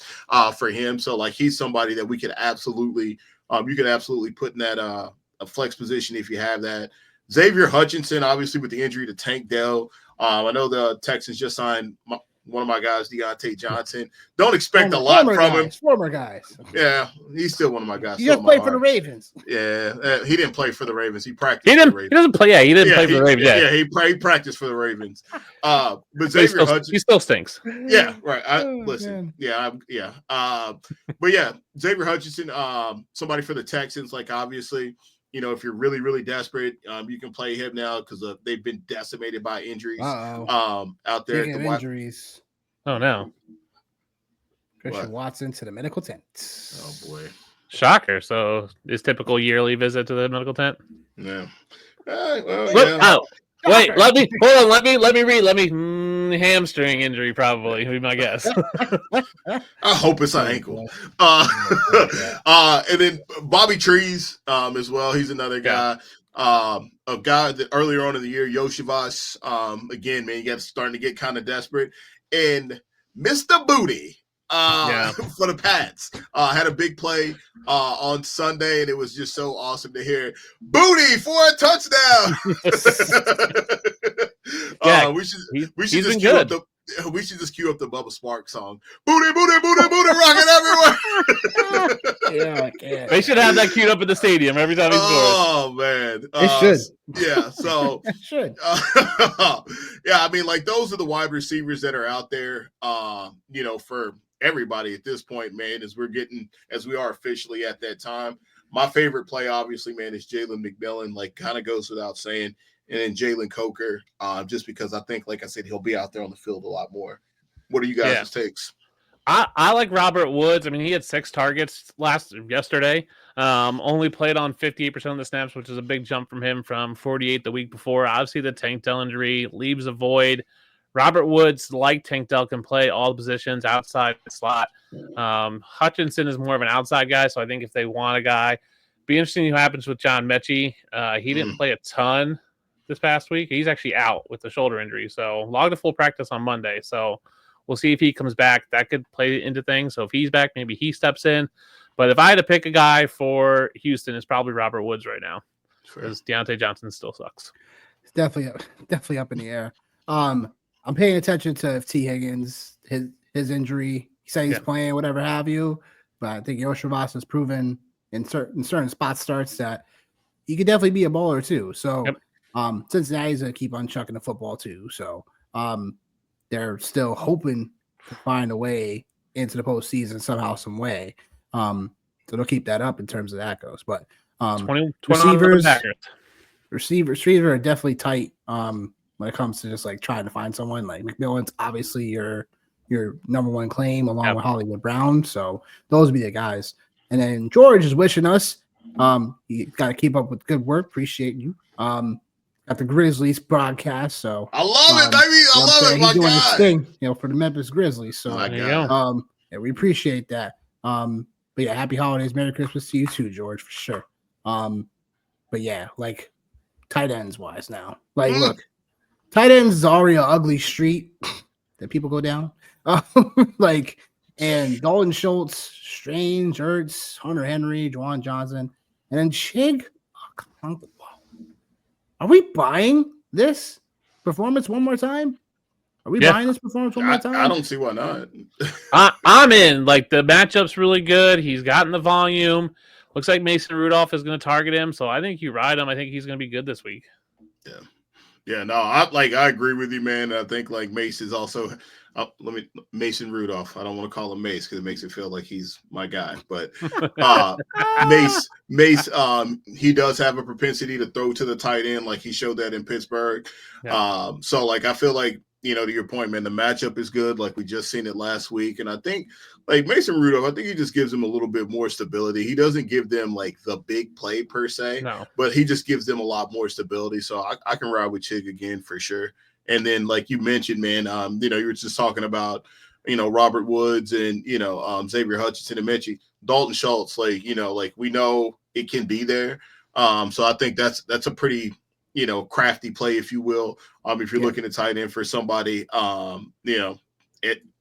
for him. So like, he's somebody that we could absolutely, you could absolutely put in that a flex position if you have that. Xavier Hutchinson, obviously with the injury to Tank Dell. I know the Texans just signed one of my guys, Deontay Johnson. Don't expect a lot from him. Former guys. Yeah, he's still one of my guys. He just played for the Ravens. Yeah, he didn't play for the Ravens. He practiced for the Ravens. He doesn't play. Yeah, he didn't play for the Ravens. Yeah, he practiced for the Ravens. But Xavier Hutchinson, he still stinks. Yeah, right. Listen. Man. Yeah. But yeah, Xavier Hutchinson, somebody for the Texans. Like, obviously, if you're really, really desperate, you can play him now because they've been decimated by injuries out there. Speaking of injuries. Oh, no. Christian Watson to the medical tent. Oh, boy. Shocker. So his typical yearly visit to the medical tent? Yeah. Wait, let me read. Hamstring injury probably would be my guess. I hope it's an ankle. And then Bobby Trees as well. He's another guy. A guy that earlier on in the year, Yoshivas, again, man, you got starting to get kind of desperate. And Mr. Booty for the Pats had a big play on Sunday, and it was just so awesome to hear Booty for a touchdown. We should just cue up the Bubba Sparks song. Booty, booty, booty, booty, rocking everywhere. They should have that queued up in the stadium every time he scores. Oh man, it should. Yeah, so it should. I mean, like, those are the wide receivers that are out there. For everybody at this point, man, as we are officially at that time. My favorite play, obviously, man, is Jalen McMillan. Like, kind of goes without saying. And then Jalen Coker, just because I think, like I said, he'll be out there on the field a lot more. What are you guys' takes? I like Robert Woods. I mean, he had 6 targets yesterday. Only played on 58% of the snaps, which is a big jump from him from 48 the week before. Obviously, the Tank Dell injury leaves a void. Robert Woods, like Tank Dell, can play all the positions outside the slot. Hutchinson is more of an outside guy, so I think if they want a guy, be interesting what happens with John Mechie. He didn't play a ton this past week. He's actually out with the shoulder injury, so logged a full practice on Monday. So we'll see if he comes back. That could play into things. So if he's back, maybe he steps in. But if I had to pick a guy for Houston, it's probably Robert Woods right now, because Deontay Johnson still sucks. It's definitely up in the air. I'm paying attention to if T. Higgins, his his injury. He said he's playing, whatever have you. But I think Yoshivas has proven in certain spot starts that he could definitely be a bowler too. So Cincinnati's gonna keep on chucking the football too. So they're still hoping to find a way into the postseason somehow, some way. So they'll keep that up in terms of that goes. But 20 receivers are definitely tight when it comes to just like trying to find someone. Like McMillan's obviously your number one claim along with Hollywood Brown. So those would be the guys. And then George is wishing us you got to keep up with good work. Appreciate you. At the Grizzlies broadcast. So I love it, baby. I love it. He's doing this thing, for the Memphis Grizzlies. So yeah, we appreciate that. But yeah, happy holidays, Merry Christmas to you too, George, for sure. But yeah, like tight ends wise now. Like, look, tight ends is already an ugly street that people go down. And Dalton Schultz, Strange, Ertz, Hunter Henry, Juwan Johnson, and then Chig. Are we buying this performance one more time? Are we buying this performance one more time? I don't see why not. I'm in. Like, the matchup's really good. He's gotten the volume. Looks like Mason Rudolph is going to target him. So I think you ride him. I think he's going to be good this week. Yeah. Yeah, no, I agree with you, man. I think like Mace is also Mason Rudolph. I don't want to call him Mace because it makes it feel like he's my guy. But Mace, he does have a propensity to throw to the tight end, like he showed that in Pittsburgh. Yeah. So like I feel like, to your point, man, the matchup is good. Like we just seen it last week. And I think like Mason Rudolph, I think he just gives them a little bit more stability. He doesn't give them like the big play per se, but he just gives them a lot more stability. So I can ride with Chig again for sure. And then like you mentioned, man, you were just talking about, Robert Woods and, Xavier Hutchinson and Mechie, Dalton Schultz, like we know it can be there. So I think that's a pretty, crafty play, if you will. If you're looking to tight end for somebody,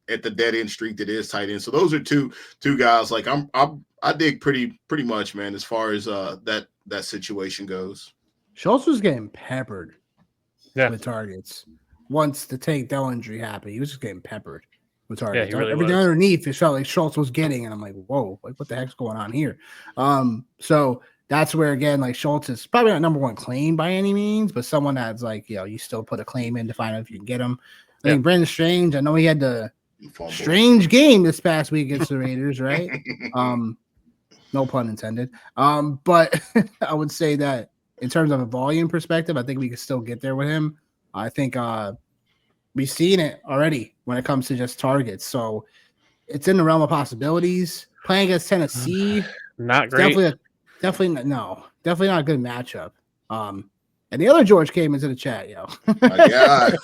at the dead end streak that is tight end. So those are two guys. Like I dig pretty much, man, as far as that situation goes. Schultz was getting peppered with targets. Once the Tank Dell injury happened, he was just getting peppered with targets. Yeah, everything underneath, it felt like Schultz was getting, and I'm like, whoa, like what the heck's going on here? So that's where, again, like Schultz is probably not number one claim by any means, but someone that's like, you still put a claim in to find out if you can get him. I think Brandon Strange, I know he had the strange game this past week against the Raiders, right? No pun intended. But I would say that in terms of a volume perspective, I think we could still get there with him. I think we've seen it already when it comes to just targets. So it's in the realm of possibilities. Playing against Tennessee, not great. Definitely not a good matchup. And the other George came into the chat, My God.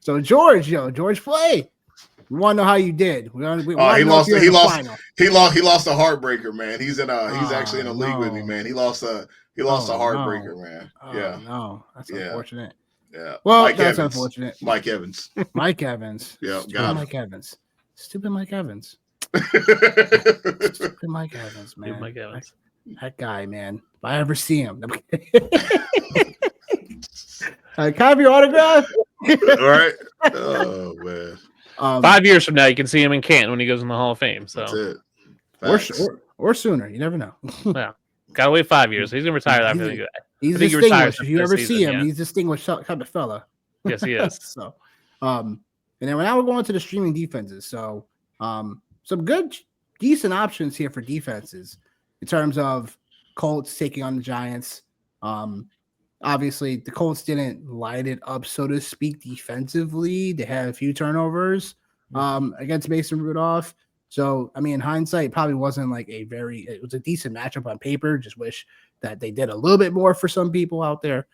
So George play. We want to know how you did. He lost a heartbreaker, man. He's actually in a league with me, man. He lost a heartbreaker, man. No, that's unfortunate. Yeah. Well, that's unfortunate. Mike Evans. Yeah, got Mike Evans. Stupid Mike Evans. Stupid Mike Evans, man. Mike Evans. That guy, man. If I ever see him. Can I have your autograph? All right. Oh, man. 5 years from now, you can see him in Canton when he goes in the Hall of Fame. So that's it. Or sooner. You never know. Yeah. Gotta wait 5 years. He's gonna retire after the He's distinguished. If you ever see him, he's distinguished type of fella. Yes, he is. So, and then now we're going to the streaming defenses. So, some good, decent options here for defenses in terms of Colts taking on the Giants. Obviously, the Colts didn't light it up, so to speak, defensively. They had a few turnovers against Mason Rudolph. So, I mean, in hindsight, it probably wasn't like it was a decent matchup on paper. Just wish that they did a little bit more for some people out there.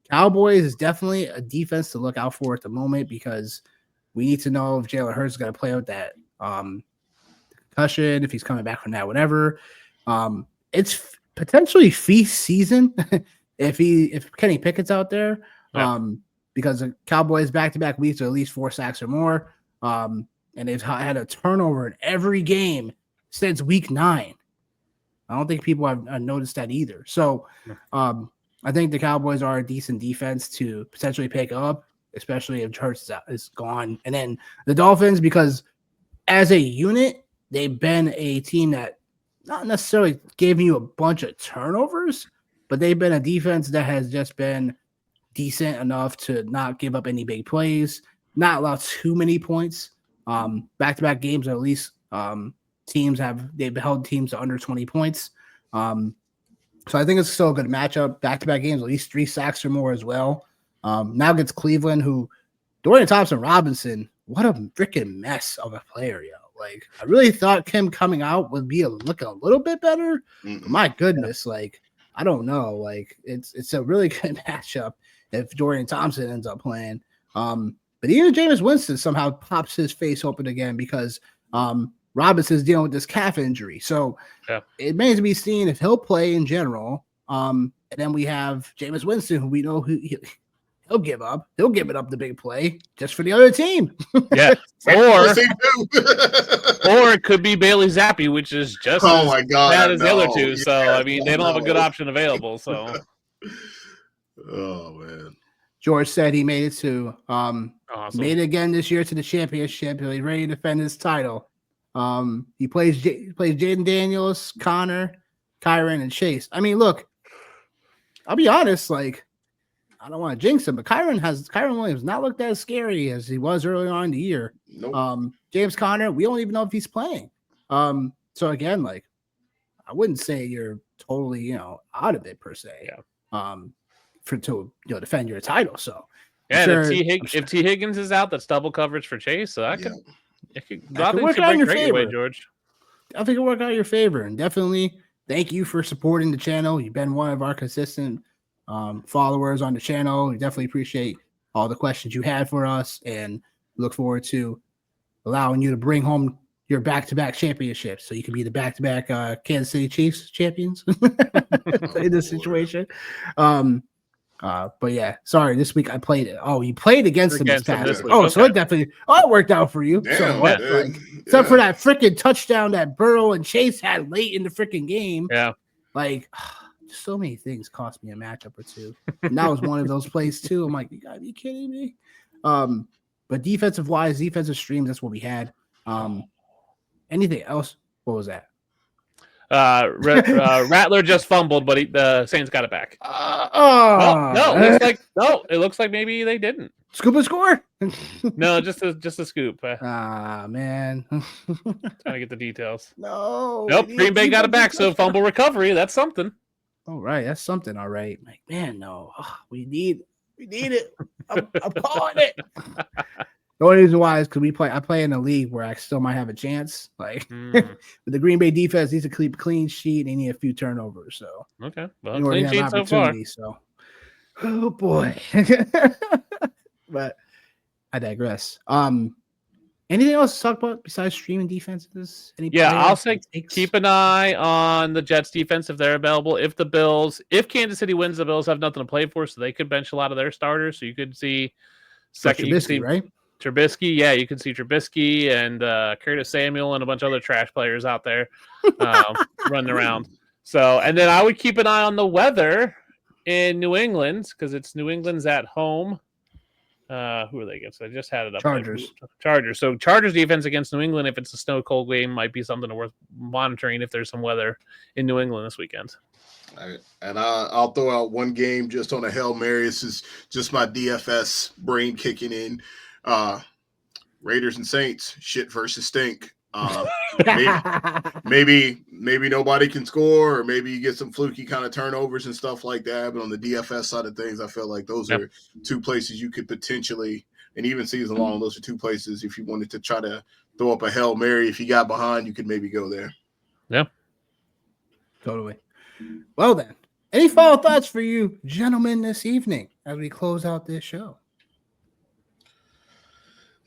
Cowboys is definitely a defense to look out for at the moment because we need to know if Jalen Hurts is going to play with that concussion, if he's coming back from that, whatever. It's potentially feast season if Kenny Pickett's out there, because the Cowboys back-to-back weeks are at least 4 sacks or more. And they've had a turnover in every game since week 9. I don't think people have noticed that either. So I think the Cowboys are a decent defense to potentially pick up, especially if Hurts is gone. And then the Dolphins, because as a unit, they've been a team that not necessarily gave you a bunch of turnovers, but they've been a defense that has just been decent enough to not give up any big plays, not allow too many points. Back-to-back games, at least they've held teams to under 20 points. So I think it's still a good matchup. Back-to-back games, at least 3 sacks or more as well. Now against Cleveland, who Dorian Thompson-Robinson, what a freaking mess of a player, yo. Like, I really thought him coming out would be looking a little bit better. But my goodness, like, I don't know. Like, it's a really good matchup if Dorian Thompson ends up playing. But even Jameis Winston somehow pops his face open again because Robinson's dealing with this calf injury. So it remains to be seen if he'll play in general. And then we have Jameis Winston, who we know he'll give up. He'll give it up the big play just for the other team. Yeah. or it could be Bailey Zappi, which is just as bad as the other two. So, I mean, they don't have a good option available. So, oh, man. George said he made it to made it again this year to the championship. He's ready to defend his title. He plays Jaden Daniels, Connor, Kyron, and Chase. I mean, look, I'll be honest, like, I don't want to jinx him, but Kyron Williams not looked as scary as he was early on in the year. Nope. James Conner, we don't even know if he's playing. So again, like, I wouldn't say you're totally, out of it per se. Yeah. To defend your title. So yeah, if T. Higgins is out, that's double coverage for Chase. So that could work out in your favor, George. I think it'll work out in your favor. And definitely thank you for supporting the channel. You've been one of our consistent followers on the channel. We definitely appreciate all the questions you had for us and look forward to allowing you to bring home your back-to-back championships so you can be the back-to-back Kansas City Chiefs champions in this situation. But yeah, sorry, this week I played it. Oh, you played against them this past week. Oh, so it definitely it worked out for you. Damn, except for that freaking touchdown that Burrow and Chase had late in the freaking game. Yeah. Like, so many things cost me a matchup or two. And that was one of those plays too. I'm like, you gotta be kidding me. But defensive streams, that's what we had. Anything else? What was that? Rattler just fumbled, but the Saints got it back. It looks like maybe they didn't. Scoop and score? No, just a scoop. Man. Trying to get the details. Nope. Green Bay got it back, so fumble recovery. That's something. All right, that's something. All right. Like, man, no. We need it. I'm calling it. The only reason why is because I play in a league where I still might have a chance. Like, but the Green Bay defense needs to keep a clean sheet and they need a few turnovers. So okay, well, clean sheet so far. So, oh boy. But I digress. Anything else to talk about besides streaming defenses? I'll say keep an eye on the Jets defense if they're available. If Kansas City wins, the Bills have nothing to play for, so they could bench a lot of their starters. So you could see Trubisky, right? Trubisky, yeah, you can see Trubisky and Curtis Samuel and a bunch of other trash players out there running around. So, and then I would keep an eye on the weather in New England because it's New England's at home. Who are they against? I just had it up. Chargers. So Chargers defense against New England, if it's a snow cold game, might be something worth monitoring if there's some weather in New England this weekend. And I'll throw out one game just on a Hail Mary. This is just my DFS brain kicking in. Raiders and Saints, shit versus stink. Maybe nobody can score, or maybe you get some fluky kind of turnovers and stuff like that. But on the DFS side of things, I feel like those are two places you could potentially, and even season long, those are two places if you wanted to try to throw up a Hail Mary. If you got behind, you could maybe go there. Yeah, totally. Well then, any final thoughts for you gentlemen this evening as we close out this show?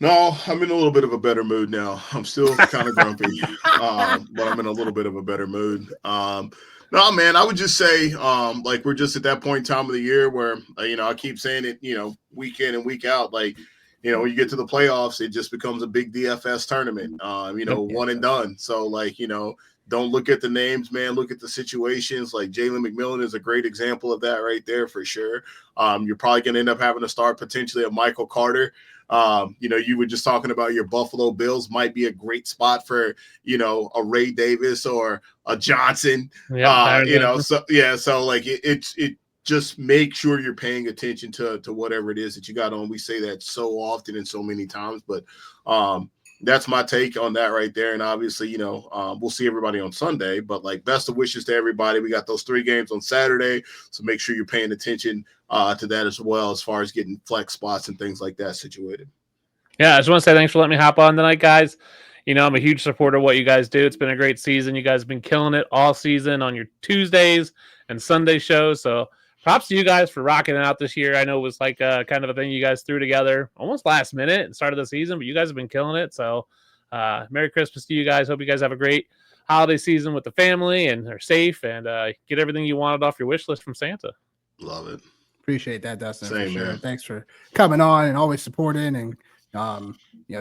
No, I'm in a little bit of a better mood now. I'm still kind of grumpy, but I'm in a little bit of a better mood. No, man, I would just say, like, we're just at that point in time of the year where, I keep saying it, week in and week out, like, when you get to the playoffs, it just becomes a big DFS tournament, one and done. So, like, Don't look at the names, man. Look at the situations. Like Jalen McMillan is a great example of that right there for sure. You're probably going to end up having to start potentially a Michael Carter. You were just talking about your Buffalo Bills might be a great spot for, a Ray Davis or a Johnson. So like it just make sure you're paying attention to whatever it is that you got on. We say that so often and so many times, but that's my take on that right there. And obviously, we'll see everybody on Sunday, but like best of wishes to everybody. We got those 3 games on Saturday. So make sure you're paying attention to that as well, as far as getting flex spots and things like that situated. Yeah. I just want to say thanks for letting me hop on tonight, guys. I'm a huge supporter of what you guys do. It's been a great season. You guys have been killing it all season on your Tuesdays and Sunday shows. So props to you guys for rocking it out this year. I know it was like kind of a thing you guys threw together almost last minute and started the season, but you guys have been killing it. So Merry Christmas to you guys. Hope you guys have a great holiday season with the family and are safe and get everything you wanted off your wish list from Santa. Love it. Appreciate that, Dustin. Same, for sure. Man. Thanks for coming on and always supporting and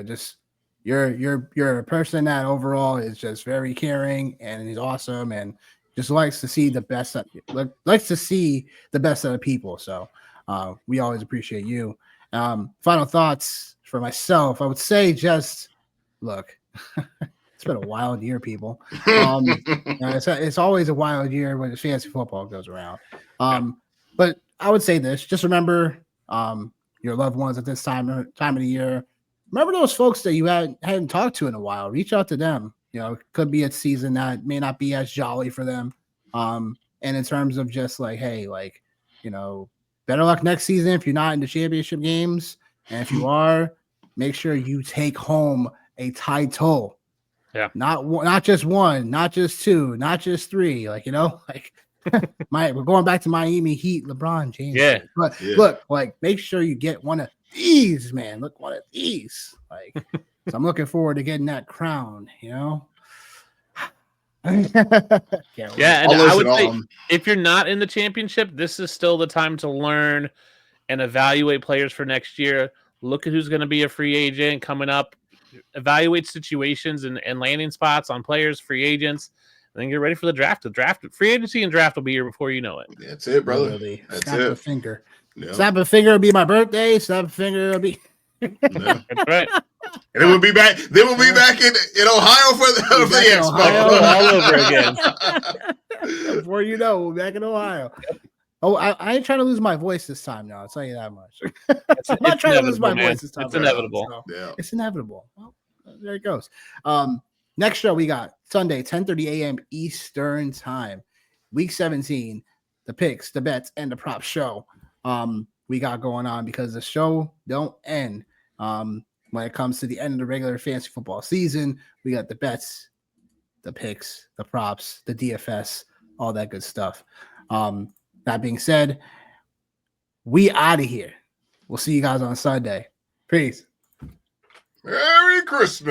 just you're a person that overall is just very caring and he's awesome and just likes to see the best of the people. So we always appreciate you. Final thoughts for myself. I would say just look, it's been a wild year, people. It's always a wild year when fantasy football goes around. But I would say this, just remember your loved ones at this time of the year. Remember those folks that you hadn't talked to in a while. Reach out to them. It could be a season that may not be as jolly for them. And in terms of just like, hey, like, better luck next season if you're not in the championship games. And if you are, make sure you take home a title. Yeah. Not just one, not just two, not just three. Like, we're going back to Miami Heat, LeBron James. Yeah. But look, like, make sure you get one of these, man. Look, one of these. Like, so I'm looking forward to getting that crown, Yeah, and I would say if you're not in the championship, this is still the time to learn and evaluate players for next year. Look at who's going to be a free agent coming up. Evaluate situations and landing spots on players, free agents, and then get ready for the draft. The draft, free agency and draft will be here before you know it. That's it, brother. Really. That's Snap it. a finger. Yep. Snap a finger will be my birthday. Snap a finger will be. That's right. And we'll be back. Then we'll be back in Ohio for the Expo. All over again. Before you know, we're back in Ohio. Oh, I ain't trying to lose my voice this time now. I'll tell you that much. I'm not trying to lose my voice this time. It's inevitable. It's inevitable. Well, there it goes. Next show we got Sunday, 10:30 a.m. Eastern time. Week 17, the picks, the bets, and the prop show. We got going on because the show don't end. When it comes to the end of the regular fantasy football season, we got the bets, the picks, the props, the DFS, all that good stuff. That being said, we out of here. We'll see you guys on Sunday. Peace. Merry Christmas.